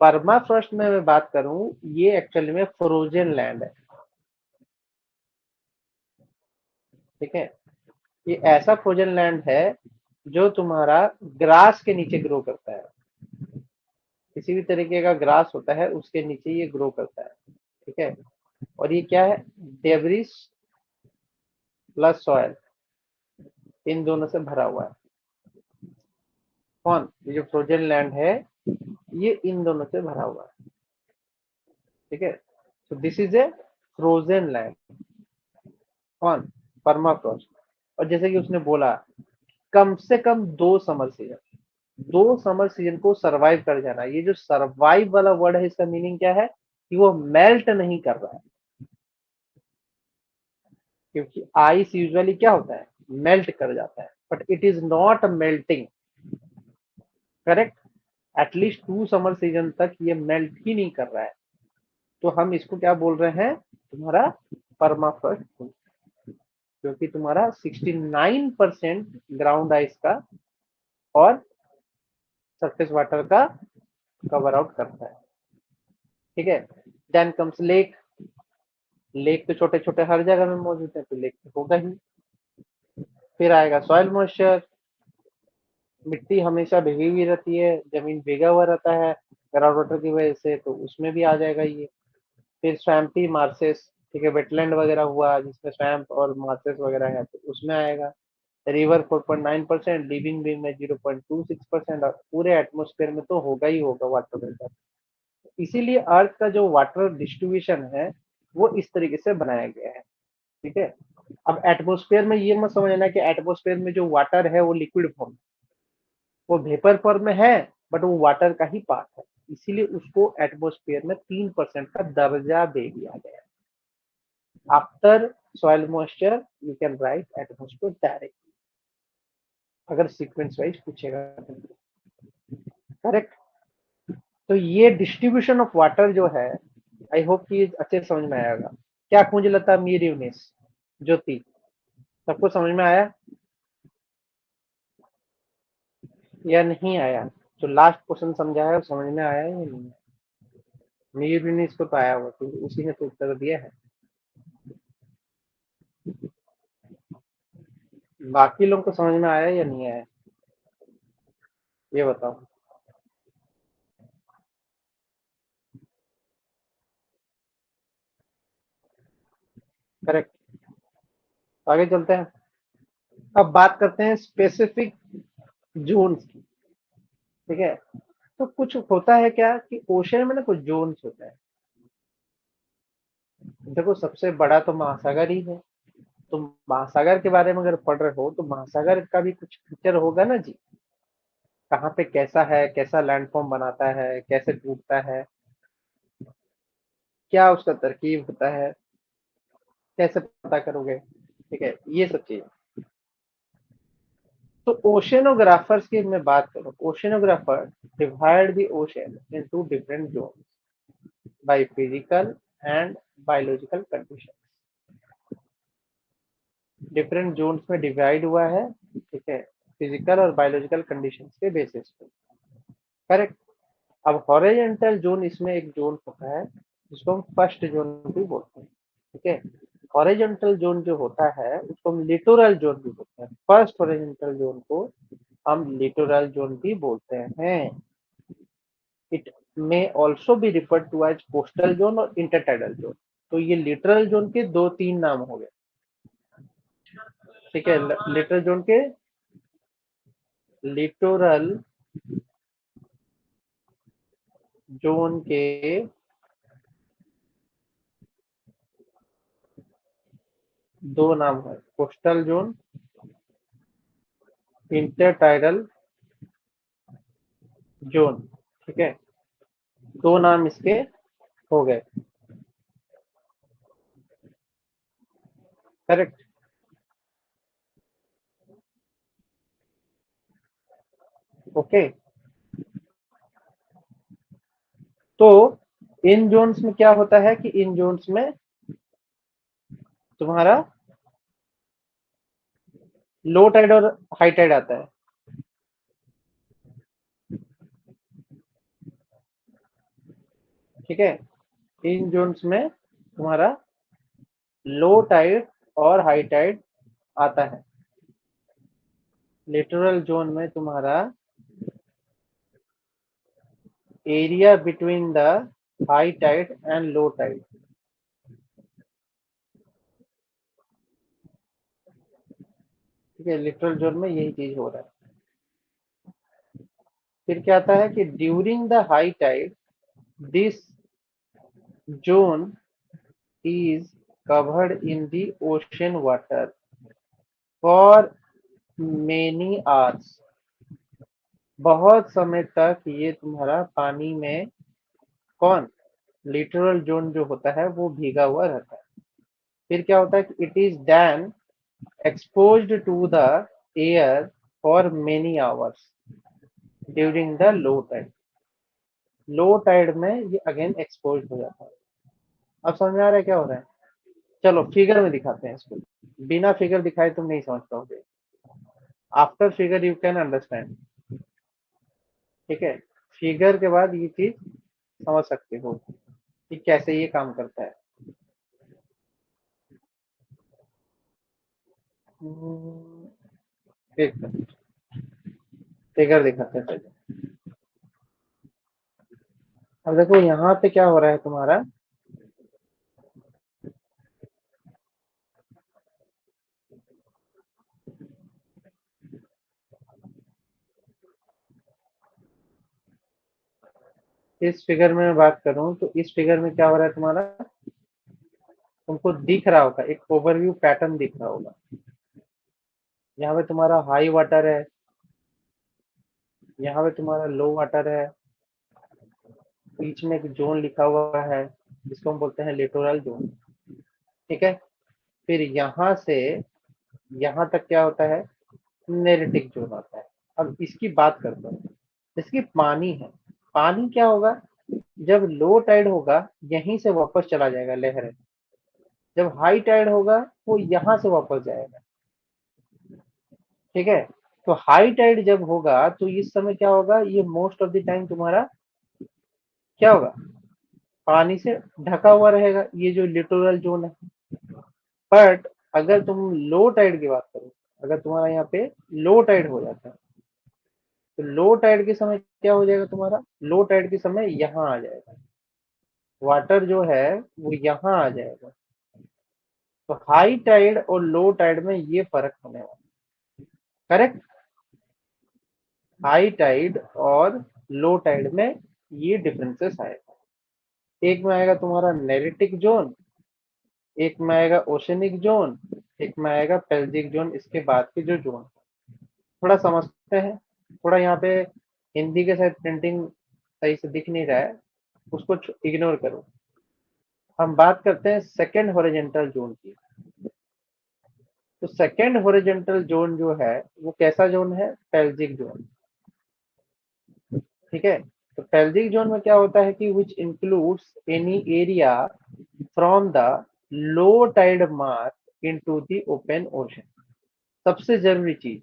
परमाफ्रॉस्ट में मैं बात करूं, ये एक्चुअली में फ्रोजन लैंड है। ठीक है, ये ऐसा फ्रोजन लैंड है जो तुम्हारा ग्रास के नीचे ग्रो करता है। किसी भी तरीके का ग्रास होता है उसके नीचे ये ग्रो करता है। ठीक है, और ये क्या है, डेब्रिस प्लस सॉयल, इन दोनों से भरा हुआ है। कौन, ये जो फ्रोजन लैंड है ये इन दोनों से भरा हुआ है। ठीक है, तो this is a frozen land. कौन, परमाफ्रॉस्ट। और जैसे कि उसने बोला, कम से कम 2 समर सीजन, 2 समर सीजन को सरवाइव कर जाना। ये जो सरवाइव वाला वर्ड है, इसका मीनिंग क्या है कि वो मेल्ट नहीं कर रहा है। क्योंकि आइस यूजुअली क्या होता है, मेल्ट कर जाता है, but it is not melting. Correct, at least 2 summer season तक ये मेल्ट ही नहीं कर रहा है। तो हम इसको क्या बोल रहे हैं, तुम्हारा परमाफ्रॉस्ट, क्योंकि तुम्हारा 69% ग्राउंड आइस का और सरफेस वाटर का कवर आउट करता है। ठीक है, देन कम्स लेक। लेक तो छोटे छोटे हर जगह में मौजूद है, तो लेक तो होगा ही। फिर आएगा सॉइल मॉइस्चर, मिट्टी हमेशा भीगी हुई रहती है, जमीन भीगा हुआ रहता है ग्राउंड वाटर की वजह से, तो उसमें भी आ जाएगा ये। फिर स्वैम्पी मार्सेस, ठीक है, वेटलैंड वगैरह हुआ जिसमें स्वैम्प और मार्सेस वगैरह है, तो उसमें आएगा। रिवर 4.9%, लिविंग बीम में 0.26%, और पूरे एटमोस्फेयर में तो होगा ही होगा वाटर वेपर। इसीलिए अर्थ का जो वाटर डिस्ट्रीब्यूशन है वो इस तरीके से बनाया गया है। ठीक है, अब एटमोस्फेयर में ये मत समझना कि एटमोस्फेयर में जो वाटर है वो लिक्विड फॉर्म, वो वेपर फॉर्म में है, बट वो वाटर का ही पार्ट है। इसीलिए उसको एटमोस्फेयर में 3% का दर्जा दे दिया गया है। After soil moisture you can write atmosphere direct, अगर सीक्वेंस वाइज पूछेगा। करेक्ट, तो ये डिस्ट्रीब्यूशन ऑफ वाटर जो है, आई होप कि अच्छे से समझ में आएगा। क्या कुंजलता, मीर यूनिस, ज्योति, सबको समझ में आया या नहीं आया? जो लास्ट क्वेश्चन समझा है वो समझ में आया या नहीं? मीर यूनिस को तो आया हुआ, क्योंकि उसी ने तो उत्तर दिया है। बाकी लोगों को समझ में आया या नहीं आया, ये बताओ। करेक्ट, आगे चलते हैं। अब बात करते हैं स्पेसिफिक जोन्स की। ठीक है, तो कुछ होता है क्या कि ओशन में ना कुछ जोन्स होता है। देखो, सबसे बड़ा तो महासागर ही है। तो महासागर के बारे में अगर पढ़ रहे हो तो महासागर का भी कुछ फीचर होगा ना जी। कहाँ पे कैसा है, कैसा लैंडफॉर्म बनाता है, कैसे टूटता है, क्या उसका तरकीब होता है, कैसे पता करोगे। ठीक है, ये सब चीज। तो ओशनोग्राफर्स की मैं बात करूं, oceanographer divide the ocean into different zone by physical and biological condition. Different zones में डिवाइड हुआ है। ठीक है, फिजिकल और बायोलॉजिकल कंडीशंस के बेसिस पे। करेक्ट, अब हॉरिजॉन्टल जोन इसमें एक जोन होता है जिसको हम फर्स्ट जोन भी बोलते हैं। ठीक है, हॉरिजॉन्टल जोन जो होता है उसको हम लिटोरल जोन भी बोलते हैं। फर्स्ट हॉरिजॉन्टल जोन को हम लिटोरल जोन भी बोलते हैं। It may also be referred to as coastal zone और इंटरटाइडल जोन। तो ये लिटरल जोन के दो तीन नाम हो गए। ठीक है, लिटरल जोन के लिटोरल जोन के दो नाम है, कोस्टल जोन, इंटरटाइडल जोन। ठीक है, दो नाम इसके हो गए। करेक्ट। ओके, तो इन जोन्स में क्या होता है कि इन जोन्स में तुम्हारा लो टाइड और हाई टाइड आता है। ठीक है, इन जोन्स में तुम्हारा लो टाइड और हाई टाइड आता है। लिटोरल जोन में तुम्हारा area between the high tide and low tide. ठीक है, लिटोरल जोन में यही चीज हो रहा है। फिर क्या आता है कि during the high tide this zone is covered in the ocean water for many hours। बहुत समय तक ये तुम्हारा पानी में कौन लिटरल जोन जो होता है वो भीगा हुआ रहता है। फिर क्या होता है कि it is then exposed to the air for many hours during the low tide. Low tide में ये अगेन एक्सपोज हो जाता है। अब समझ में आ रहा है क्या हो रहा है? चलो फिगर में दिखाते हैं इसको। बिना फिगर दिखाए तुम नहीं समझ पाओगे, after figure you can understand. ठीक है, फिगर के बाद ये चीज समझ सकते हो कि कैसे ये काम करता है। हम्म, एक मिनट, फिगर दिखाते हैं पहले। अब देखो यहाँ पे क्या हो रहा है तुम्हारा, इस फिगर में मैं बात करूं तो इस फिगर में क्या हो रहा है तुम्हारा, तुमको दिख रहा होगा एक ओवरव्यू पैटर्न दिख रहा होगा। यहाँ पे तुम्हारा हाई वाटर है, यहाँ पे तुम्हारा लो वाटर है, बीच में एक जोन लिखा हुआ है जिसको हम बोलते हैं लिटोरल जोन। ठीक है, फिर यहाँ से यहाँ तक क्या होता है, नेरेटिक जोन आता है। अब इसकी बात करते हैं, इसकी पानी है। पानी क्या होगा, जब लो टाइड होगा यहीं से वापस चला जाएगा लहर। जब हाई टाइड होगा वो यहाँ से वापस जाएगा। ठीक है, तो हाई टाइड जब होगा तो इस समय क्या होगा, ये मोस्ट ऑफ द टाइम तुम्हारा क्या होगा, पानी से ढका हुआ रहेगा ये जो लिटोरल जोन है। बट अगर तुम लो टाइड की बात करो, अगर तुम्हारा यहाँ पे लो टाइड हो जाता है तो लो टाइड के समय क्या हो जाएगा तुम्हारा, लो टाइड के समय यहाँ आ जाएगा, वाटर जो है वो यहाँ आ जाएगा। तो हाई टाइड और लो टाइड में ये फर्क होने वाला। करेक्ट, हाई टाइड और लो टाइड में ये डिफरेंसेस आएगा। एक में आएगा तुम्हारा नेरेटिक जोन, एक में आएगा ओशनिक जोन, एक में आएगा पेल्जिक जोन। इसके बाद के जो जोन थोड़ा समझते हैं, थोड़ा यहाँ पे हिंदी के साथ प्रिंटिंग सही से दिख नहीं रहा है, उसको इग्नोर करो। हम बात करते हैं सेकेंड हॉरिजेंटल जोन की। तो सेकेंड हॉरिजेंटल जोन जो है वो कैसा जोन है, पेल्जिक जोन। ठीक है, तो पेल्विक जोन में क्या होता है कि which includes any area from the low tide mark into the open ocean. सबसे जरूरी चीज,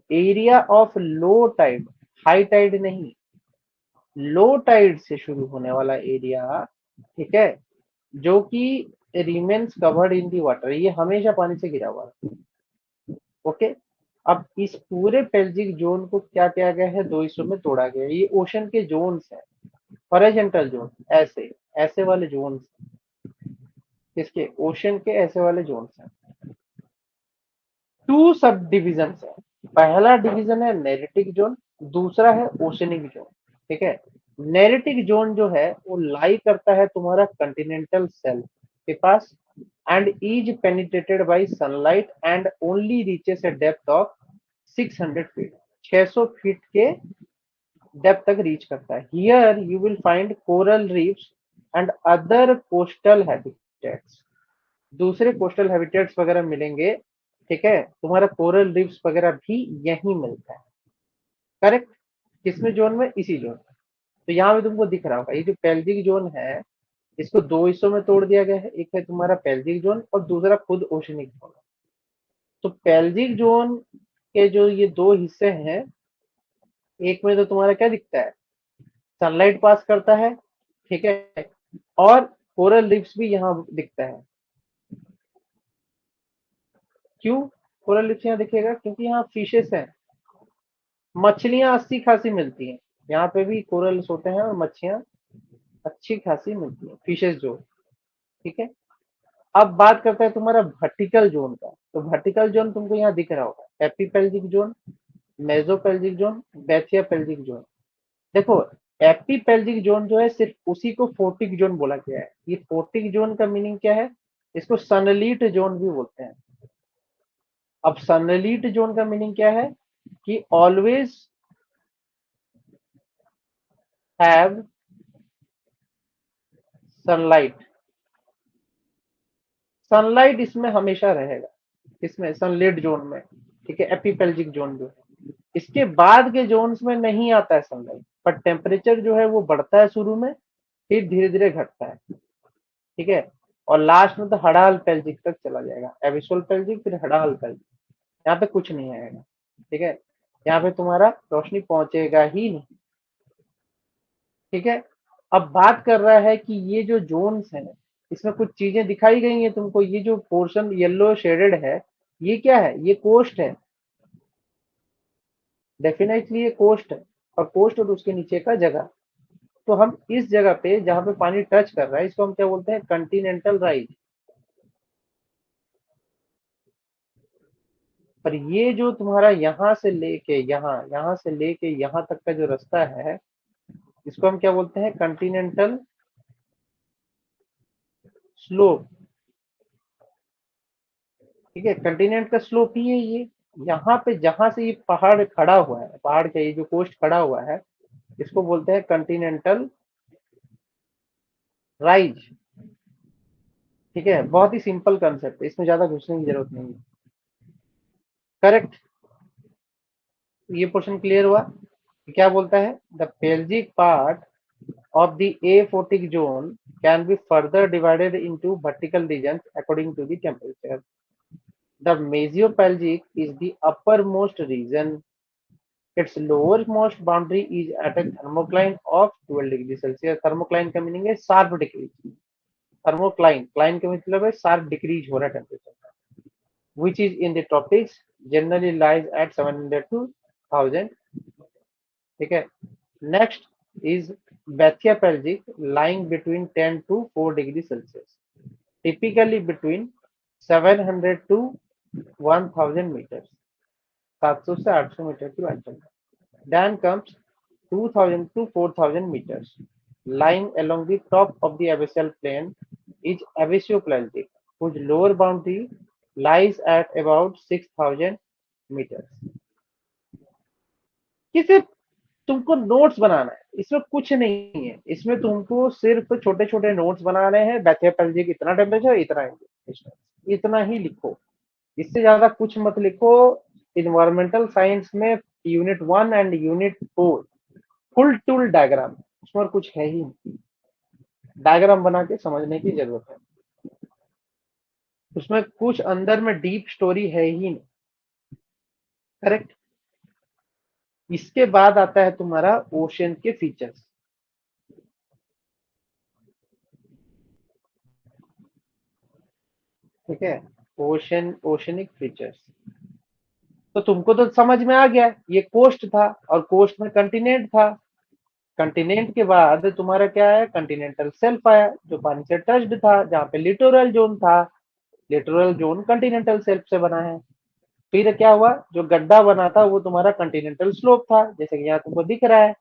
area of low tide, high tide नहीं, लो टाइड से शुरू होने वाला एरिया। ठीक है, जो कि remains covered in the water, ये हमेशा पानी से घिरा हुआ है। ओके, अब इस पूरे पेल्जिक जोन को क्या किया गया है, दो हिस्सों में तोड़ा गया है। ये ओशन के जोन्स है। हॉरिजॉन्टल जोन, ऐसे ऐसे वाले जोन, किसके, ओशन के ऐसे वाले जोन हैं। टू सब डिविजन है, पहला डिवीजन है नेरेटिक जोन, दूसरा है ओशनिक जोन। ठीक है, नेरेटिक जोन जो है वो लाई करता है तुम्हारा कंटिनेंटल शेल्फ के पास and is penetrated by sunlight and only reaches a depth of 600 feet, 600 feet के डेप्थ तक रीच करता है। Here you will find coral reefs and other coastal habitats, दूसरे कोस्टल हैबिटेट्स वगैरह मिलेंगे। ठीक है, तुम्हारा कोरल रीफ्स वगैरह भी यही मिलता है। करेक्ट, किसमें जोन में, इसी जोन में। तो यहाँ पे तुमको दिख रहा होगा ये जो पेल्जिक जोन है, इसको दो हिस्सों में तोड़ दिया गया है, एक है तुम्हारा पेल्जिक जोन और दूसरा खुद ओशनिक जोन। तो पेल्जिक जोन के जो ये दो हिस्से हैं, एक में तो तुम्हारा क्या दिखता है, सनलाइट पास करता है। ठीक है, और कोरल रीफ्स भी यहाँ दिखता है। क्यों कोरल रीफ्स यहाँ दिखेगा, क्योंकि यहाँ फिशेस हैं, मछलियां अच्छी खासी मिलती हैं। यहाँ पे भी कोरल्स होते हैं और मच्छियां अच्छी खासी मिलती हैं, फिशेस जो। ठीक है, अब बात करते हैं तुम्हारा वर्टिकल जोन का। तो वर्टिकल जोन तुमको यहाँ दिख रहा होगा, एपीपेल्जिक जोन, मेसोपेल्जिक जोन, बैथियापेल्जिक जोन। देखो, एपीपेल्जिक जोन जो है सिर्फ उसी को फोर्टिक जोन बोला गया है। ये फोर्टिक जोन का मीनिंग क्या है, इसको सनलीट जोन भी बोलते हैं। अब सनलीट जोन का मीनिंग क्या है कि ऑलवेज हैव सनलाइट, सनलाइट इसमें हमेशा रहेगा, इसमें सनलिट जोन में। ठीक है, एपीपेल्जिक जोन जो है, इसके बाद के जोन्स में नहीं आता है सनलाइट, पर टेम्परेचर जो है वो बढ़ता है शुरू में, फिर धीरे धीरे घटता है। ठीक है, और लास्ट में तो हड़ाल पेल्जिक तक चला जाएगा, एबिसोल पेल्जिक फिर हड़ाल पेल्जिक, यहाँ पे कुछ नहीं आएगा। ठीक है, यहाँ पे तुम्हारा रोशनी पहुंचेगा ही नहीं। ठीक है, अब बात कर रहा है कि ये जो जोन्स हैं, इसमें कुछ चीजें दिखाई गई हैं तुमको, ये जो पोर्शन येलो शेडेड है, ये क्या है, ये कोस्ट है, डेफिनेटली ये कोस्ट है। और कोस्ट और उसके नीचे का जगह, तो हम इस जगह पे जहां पे पानी टच कर रहा है, इसको हम क्या बोलते हैं, कंटिनेंटल राइज। पर ये जो तुम्हारा यहाँ से लेके यहाँ, यहाँ से लेके यहाँ तक का जो रास्ता है, इसको हम क्या बोलते हैं, कंटिनेंटल स्लोप। ठीक है, कंटिनेंट का स्लोप ही है ये। यहाँ पे जहां से ये पहाड़ खड़ा हुआ है, पहाड़ का ये जो कोस्ट खड़ा हुआ है, इसको बोलते हैं कंटिनेंटल राइज। ठीक है, बहुत ही सिंपल कंसेप्ट है, इसमें ज्यादा घुसने की जरूरत नहीं है। करेक्ट, ये पोर्शन क्लियर हुआ। क्या बोलता है, the pelagic part of the aphotic zone can be further divided into vertical regions according to the temperature. The mesopelgic is the uppermost region. Its lowermost boundary is at a thermocline of 12 degrees Celsius. Thermocline का meaning है sharp decrease, thermocline, Kline का मतलब है sharp decrease हो रहा है temperature, which is in the tropics, generally lies at 700 to 1000. ठीक है, next is बैथियापेल्जिक, lying between 10 to 4 degrees Celsius, typically between 700 to 1000 meters, 700 से 800 मीटर की बात चल रही है। Then comes 2000 to 4000 meters, lying along the top of the abyssal plain is abyssopelgic, whose lower boundary lies at about 6000 meters. ये सिर्फ तुमको notes बनाना है, इसमें कुछ नहीं है, इसमें तुमको सिर्फ छोटे छोटे नोट्स बनाने हैं, बैथियापेल्जिक इतना टेम्परेचर, इतना इतना ही लिखो, इससे ज्यादा कुछ मत लिखो। इन्वायरमेंटल साइंस में unit 1 and unit 4 full tool diagram, उसमें और कुछ है ही नहीं, डायग्राम बना के समझने की जरूरत है, उसमें कुछ अंदर में डीप स्टोरी है ही नहीं। करेक्ट, इसके बाद आता है तुम्हारा ओशन के फीचर्स। ठीक है, ओशनिक फीचर्स, तो तुमको तो समझ में आ गया, ये कोस्ट था और कोस्ट में कंटिनेंट था। कंटिनेंट के बाद तुम्हारा क्या है, कंटिनेंटल शेल्फ आया जो पानी से टच्ड था, जहाँ पे लिटोरल जोन था, लिटोरल जोन कंटिनेंटल शेल्फ से बना है। फिर क्या हुआ, जो गड्ढा बना था वो तुम्हारा कंटिनेंटल स्लोप था, जैसे कि यहाँ तुमको दिख रहा है।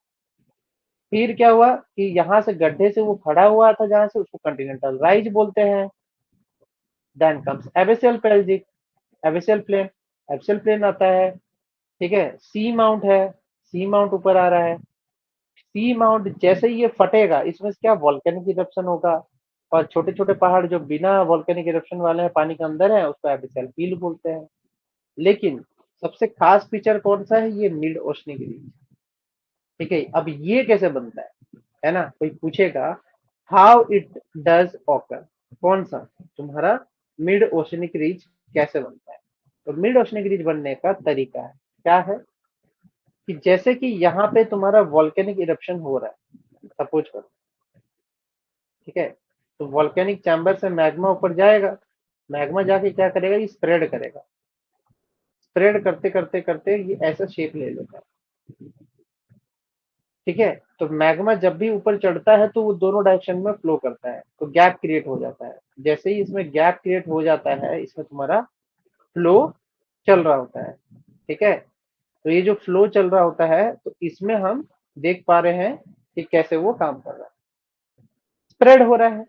फिर क्या हुआ कि यहाँ से गड्ढे से वो खड़ा हुआ था जहां से, उसको कंटिनेंटल राइज बोलते हैं। Then comes एबेसियल pelagic, एबेसियल plane, एबेसियल plane आता है। ठीक है, सी माउंट है, सी माउंट ऊपर आ रहा है। सी माउंट जैसे ही ये फटेगा, इसमें से क्या वॉल्केनिक इरप्शन होगा, और छोटे छोटे पहाड़ जो बिना वॉल्केनिक इरप्शन वाले हैं, पानी के अंदर है, उसको एबिसियल फील बोलते हैं। लेकिन सबसे खास फीचर कौन सा है, ये मिड ओशनिक रीज। ठीक है, अब ये कैसे बनता है ना, कोई पूछेगा हाउ इट डज ऑकर, कौन सा तुम्हारा मिड ओशनिक रीज कैसे बनता है। तो मिड ओशनिक रीज बनने का तरीका है, क्या है कि जैसे कि यहाँ पे तुम्हारा वॉल्केनिक इरप्शन हो रहा है, सपोज करो। ठीक है, तो वॉल्केनिक चैम्बर से मैग्मा ऊपर जाएगा, मैग्मा जाके क्या करेगा, ये स्प्रेड करेगा, स्प्रेड करते करते करते ये ऐसा शेप ले लेता है। ठीक है, तो मैग्मा जब भी ऊपर चढ़ता है तो वो दोनों डायरेक्शन में फ्लो करता है, तो गैप क्रिएट हो जाता है। जैसे ही इसमें गैप क्रिएट हो जाता है, इसमें तुम्हारा फ्लो चल रहा होता है। ठीक है, तो ये जो फ्लो चल रहा होता है, तो इसमें हम देख पा रहे हैं कि कैसे वो काम कर रहा है, स्प्रेड हो रहा है।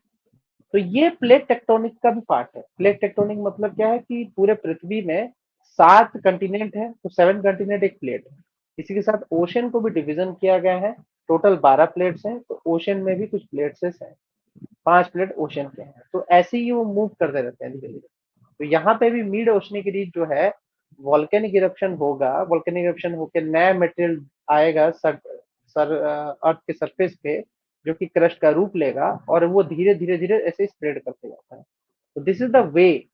तो ये प्लेट टेक्टोनिक का भी पार्ट है। प्लेट टेक्टोनिक मतलब क्या है कि पूरे पृथ्वी में 7 कंटिनेंट है, तो 7 कंटिनेंट एक प्लेट है। इसी के साथ ओशन को भी डिवीजन किया गया है, टोटल 12 प्लेट्स हैं, तो ओशन में भी कुछ प्लेट्स हैं, 5 प्लेट ओशन के हैं। तो ऐसे ही वो मूव करते रहते हैं धीरे धीरे। तो यहाँ पे भी मिड ओशनिक रीज जो है, वॉल्केनिक इरप्शन होगा, वॉल्केनिक इरप्शन होकर नया मटेरियल आएगा अर्थ के सरफेस पे, जो कि क्रस्ट का रूप लेगा, और वो धीरे धीरे धीरे ऐसे स्प्रेड करते जाता है। तो this is the way,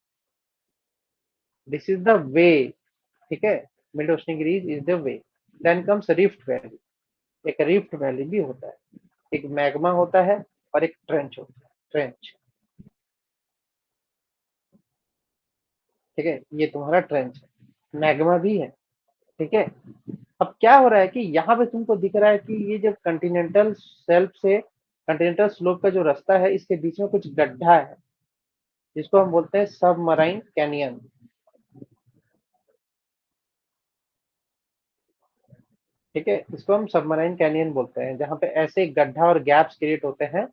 this is the way. ठीक है, mid oceanic ridge is the way. Then comes rift valley, एक रिफ्ट वैली भी होता है, एक मैग्मा होता है और एक ट्रेंच होता है, ट्रेंच। ठीक है, ये तुम्हारा ट्रेंच है, मैग्मा भी है। ठीक है, अब क्या हो रहा है कि यहाँ पे तुमको दिख रहा है कि ये जब कंटिनेंटल शेल्फ से कंटिनेंटल स्लोप का जो रास्ता है, इसके बीच में कुछ गड्ढा है, जिसको हम बोलते हैं सबमराइन कैनियन। ठीक है, इसको हम सबमराइन कैनियन बोलते हैं, जहाँ पे ऐसे गड्ढा और गैप्स क्रिएट होते हैं,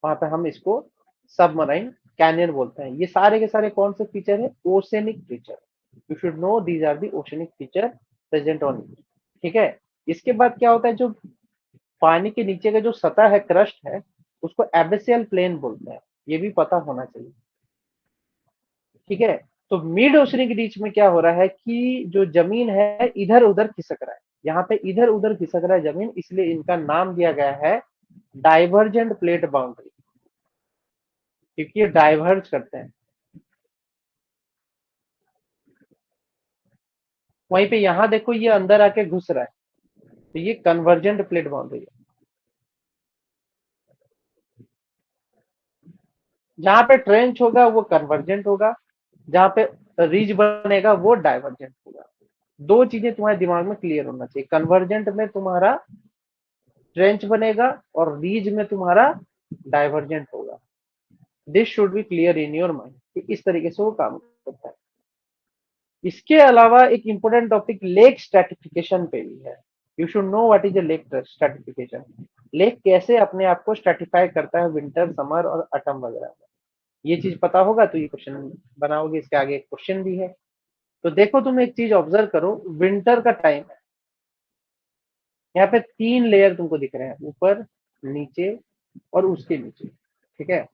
वहां पे हम इसको सबमराइन कैनियन बोलते हैं। ये सारे के सारे कौन से फीचर है, oceanic feature. You should know these are the oceanic feature present on it. ठीक है, इसके बाद क्या होता है, जो पानी के नीचे का जो सतह है, क्रस्ट है, उसको एबेसियल प्लेन बोलते हैं, ये भी पता होना चाहिए। ठीक है, तो मिड ओशनिक रीच में क्या हो रहा है कि जो जमीन है इधर उधर खिसक रहा है, यहाँ पे इधर उधर खिसक रहा है जमीन, इसलिए इनका नाम दिया गया है डाइवर्जेंट प्लेट बाउंड्री, क्योंकि ये डाइवर्ज करते हैं। वहीं पे यहाँ देखो, ये अंदर आके घुस रहा है, तो ये कन्वर्जेंट प्लेट बाउंड्री है। जहां पे ट्रेंच होगा वो कन्वर्जेंट होगा, जहां पे रिज बनेगा वो डाइवर्जेंट होगा। दो चीजें तुम्हारे दिमाग में क्लियर होना चाहिए, कन्वर्जेंट में तुम्हारा ट्रेंच बनेगा और रीज में तुम्हारा डाइवर्जेंट होगा। This should be clear in your mind कि इस तरीके से वो काम करता है। इसके अलावा एक इंपॉर्टेंट टॉपिक लेक स्ट्रेटिफिकेशन पे भी है। You should know what is a lake stratification. Lake कैसे अपने आप को स्ट्रेटिफाई करता है विंटर, समर और ऑटम वगैरह में, ये चीज पता होगा तो ये क्वेश्चन बनाओगे। इसके आगे एक क्वेश्चन भी है। तो देखो, तुम एक चीज ऑब्जर्व करो, विंटर का टाइम है, यहाँ पे 3 लेयर तुमको दिख रहे हैं, ऊपर, नीचे और उसके नीचे। ठीक है,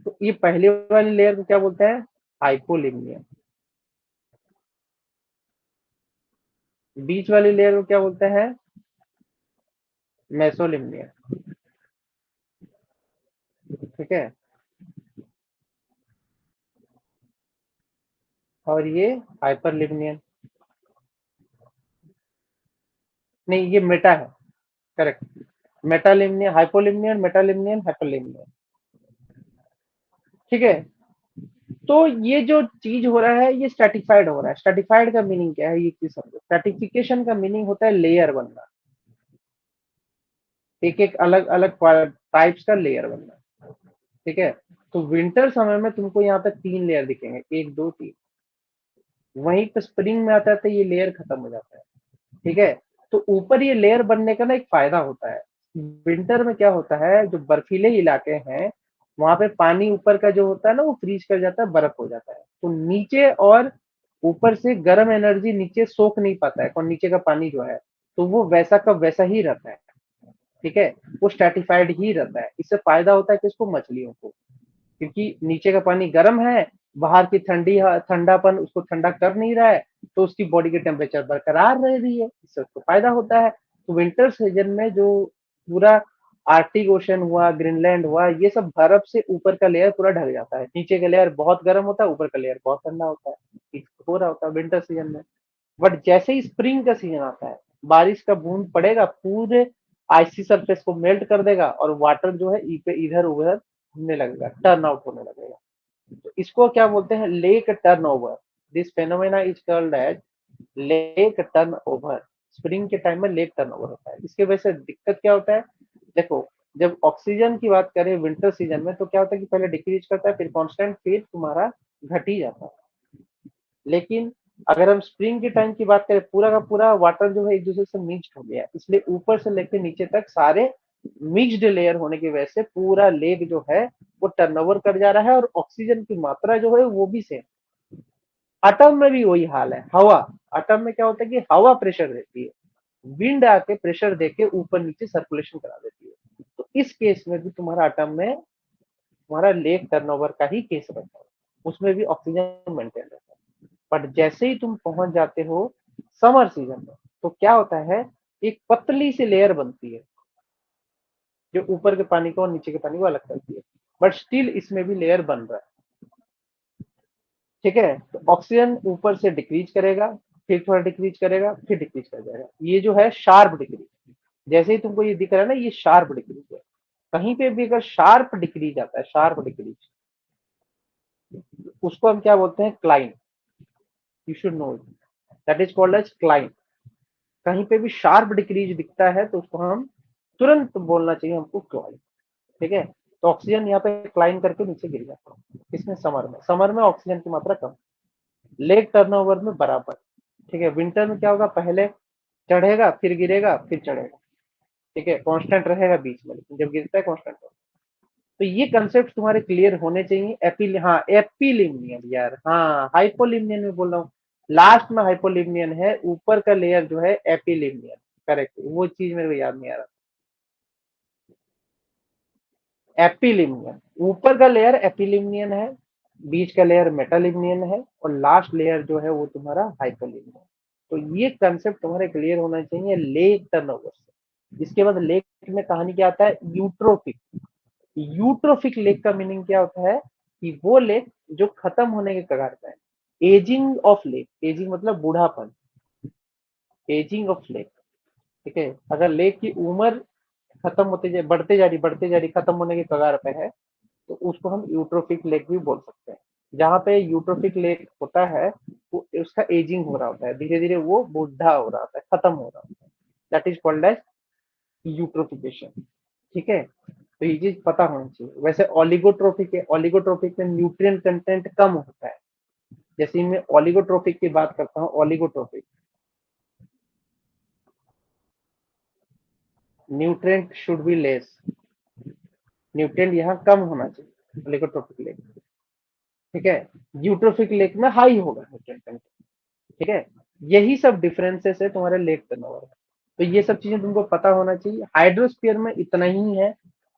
तो ये पहले वाली लेयर को क्या बोलते हैं, हाइपोलिमियम। बीच वाली लेयर को क्या बोलते हैं, मेसोलिमियम। ठीक है, और ये हाइपरलिमियम। नहीं, ये मेटा है, करेक्ट। मेटालिमियम, हाइपोलिमियम, मेटालिमियम, हाइपरलिमियम। ठीक है, तो ये जो चीज हो रहा है, ये स्ट्रेटिफाइड हो रहा है। स्ट्रेटिफाइड का मीनिंग क्या है, ये चीज समझो। स्ट्रेटिफिकेशन का मीनिंग होता है लेयर बनना। एक एक अलग अलग टाइप्स का लेयर बनना है। ठीक है, तो विंटर समय में तुमको यहाँ पे 3 लेयर दिखेंगे, 1 2 3। वहीं पे स्प्रिंग में आता है तो ये लेयर खत्म हो जाता है। ठीक है, तो ऊपर ये लेयर बनने का ना एक फायदा होता है। विंटर में क्या होता है, जो बर्फीले इलाके हैं वहां पे पानी ऊपर का जो होता है ना वो फ्रीज कर जाता है, बर्फ हो जाता है, तो नीचे और ऊपर से गर्म एनर्जी नीचे सोख नहीं पाता है, और नीचे का पानी जो है तो वो वैसा का वैसा ही रहता है। ठीक है, वो स्ट्रेटिफाइड ही रहता है। इससे फायदा होता है किसको, मछलियों को, क्योंकि नीचे का पानी गर्म है, बाहर की ठंडापन उसको ठंडा कर नहीं रहा है, तो उसकी बॉडी की टेम्परेचर बरकरार रह रही है, इससे उसको फायदा होता है। तो विंटर सीजन में जो पूरा आर्टिक ओशन हुआ, ग्रीनलैंड हुआ, ये सब बर्फ से ऊपर का लेयर पूरा ढक जाता है, नीचे का लेयर बहुत गर्म होता है, ऊपर का लेयर बहुत ठंडा होता है। हो रहा होता है विंटर सीजन में। बट जैसे ही स्प्रिंग का सीजन आता है, बारिश का बूंद पड़ेगा, पूरे आइसी सरफेस को मेल्ट कर देगा, और वाटर जो है इधर उधर घूमने लगेगा, टर्न आउट होने लगेगा। तो इसको क्या बोलते हैं, lake turn over. This phenomena is called as lake turn over. Spring के टाइम में लेक टर्न ओवर होता है। इसके वजह से दिक्कत क्या होता है, देखो, जब ऑक्सीजन की बात करें विंटर सीजन में तो क्या होता है कि पहले डिक्रीज करता है, फिर कांस्टेंट, फिर तुम्हारा घट ही जाता है। लेकिन अगर हम स्प्रिंग के टाइम की बात करें, पूरा का पूरा वाटर जो है एक दूसरे से मिक्सड हो गया है, इसलिए ऊपर से लेकर नीचे तक सारे मिक्सड लेयर होने की वजह से पूरा लेक जो है वो टर्नओवर कर जा रहा है, और ऑक्सीजन की मात्रा जो है वो भी सेम। एटम में भी वही हाल है। हवा, एटम में क्या होता है कि हवा प्रेशर देती है, विंड आके प्रेशर देके ऊपर नीचे सर्कुलेशन करा देती है। तो इस केस में भी तुम्हारा एटम में तुम्हारा लेक टर्नओवर का ही केस रहता है, उसमें भी ऑक्सीजन मेंटेन रहता है। बट जैसे ही तुम पहुंच जाते हो समर सीजन में, तो क्या होता है, एक पतली सी लेयर बनती है जो ऊपर के पानी को और नीचे के पानी को अलग करती है, बट स्टिल इसमें भी लेयर बन रहा है। ठीक है, तो ऑक्सीजन ऊपर से डिक्रीज करेगा, फिर थोड़ा डिक्रीज करेगा, फिर डिक्रीज कर जाएगा। ये जो है शार्प डिक्रीज, जैसे ही तुमको ये दिख रहा है ना, ये शार्प डिक्रीज है। कहीं पे भी अगर शार्प डिक्रीज आता है, शार्प डिक्रीज, उसको हम क्या बोलते हैं, cline. You should know, that is called as cline. कहीं पे भी शार्प डिक्रीज दिखता है तो उसको हम तुरंत बोलना चाहिए हमको क्लाइन। ठीक है, तो ऑक्सीजन यहाँ पे क्लाइन करके नीचे गिर जाता है। इसमें समर में ऑक्सीजन की मात्रा कम, लेग टर्नओवर में बराबर। ठीक है, विंटर में क्या होगा, पहले चढ़ेगा, फिर गिरेगा, फिर चढ़ेगा। ठीक है, कांस्टेंट रहेगा बीच में, लेकिन जब गिरता है कांस्टेंट होगा। तो ये कंसेप्ट तुम्हारे क्लियर होने चाहिए। हाँ, एपिलिमियन यार, हाँ, हाइपोलिमियन में बोल रहा हूँ, लास्ट में हाइपोलिमियन है, ऊपर का लेयर जो है एपिलिमियन। करेक्ट, वो चीज मेरे को याद नहीं आ रहा। एपिलिमियन, ऊपर का लेयर एपिलिमियन है, बीच का लेयर मेटालिमियन है, और लास्ट लेयर जो है वो तुम्हारा हाइपोलिमियन। तो ये कंसेप्ट तुम्हारे क्लियर होना चाहिए लेक टर्नओवर से। इसके बाद लेक में कहानी क्या आता है, यूट्रोफिक। यूट्रोफिक लेक का मीनिंग क्या होता है कि वो लेक जो खत्म होने के कगार पे है। एजिंग ऑफ लेक, एजिंग मतलब बूढ़ापन, एजिंग ऑफ लेक। ठीक है, अगर लेक की उम्र खत्म होते जाए, बढ़ते जा रही, खत्म होने के कगार पे है, तो उसको हम यूट्रोफिक लेक भी बोल सकते हैं। जहां पे यूट्रोफिक लेक होता है वो उसका एजिंग हो रहा होता है, धीरे धीरे वो बूढ़ा हो रहा होता है, खत्म हो रहा होता है। That is called as eutrophication. ठीक है, तो ये चीज पता होनी चाहिए। वैसे ऑलिगोट्रोफिक है, ऑलिगोट्रोफिक में न्यूट्रिएंट कंटेंट कम होता है। जैसे मैं ऑलिगोट्रोफिक की बात करता हूँ, oligotrophic, nutrient should be less, nutrient यहाँ कम होना चाहिए ऑलिगोट्रोफिक लेक। ठीक है, यूट्रोफिक लेक में हाई होगा न्यूट्रिएंट कंटेंट। ठीक है, यही सब डिफरेंसेस है तुम्हारे लेक टर्नओवर में। तो ये सब चीजें तुमको पता होना चाहिए। हाइड्रोस्फीयर में इतना ही है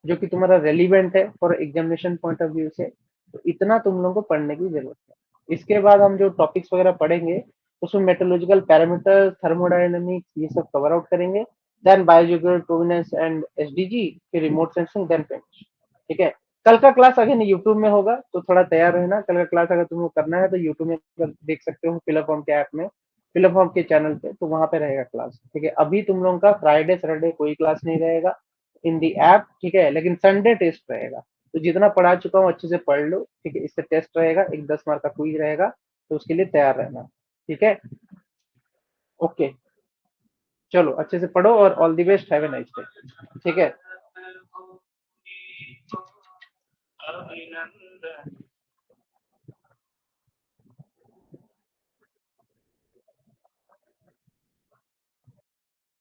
जो कि तुम्हारा रेलिवेंट है for examination point of view से, तो इतना तुम लोगों को पढ़ने की जरूरत है। इसके बाद हम जो टॉपिक्स वगैरह पढ़ेंगे उसमें मेट्रोलॉजिकल पैरामीटर, थर्मोडायनेमिक्स, ये सब कवर आउट करेंगे। देन बायोजियोग्राफिकल प्रोवेनेंस एंड एसडीजी, फिर रिमोट सेंसिंग, देन फिनिश। ठीक है, कल का क्लास अगेन यूट्यूब में होगा, तो थोड़ा तैयार रहना। कल का क्लास अगर तुमको करना है तो यूट्यूब में देख सकते हो, फिलअप फॉर्म के ऐप में, फिलअप फॉर्म के चैनल पे, तो वहां पे रहेगा क्लास। ठीक है, अभी तुम लोगों का फ्राइडे सैटरडे कोई क्लास नहीं रहेगा इन दी ऐप। ठीक है, लेकिन संडे टेस्ट रहेगा, तो जितना पढ़ा चुका हूँ अच्छे से पढ़ लो। ठीक है, इससे टेस्ट रहेगा, एक 10 मार्क का क्विज रहेगा, तो उसके लिए तैयार रहना। ठीक है, ओके। चलो अच्छे से पढ़ो और all the best, have a nice day. ठीक है।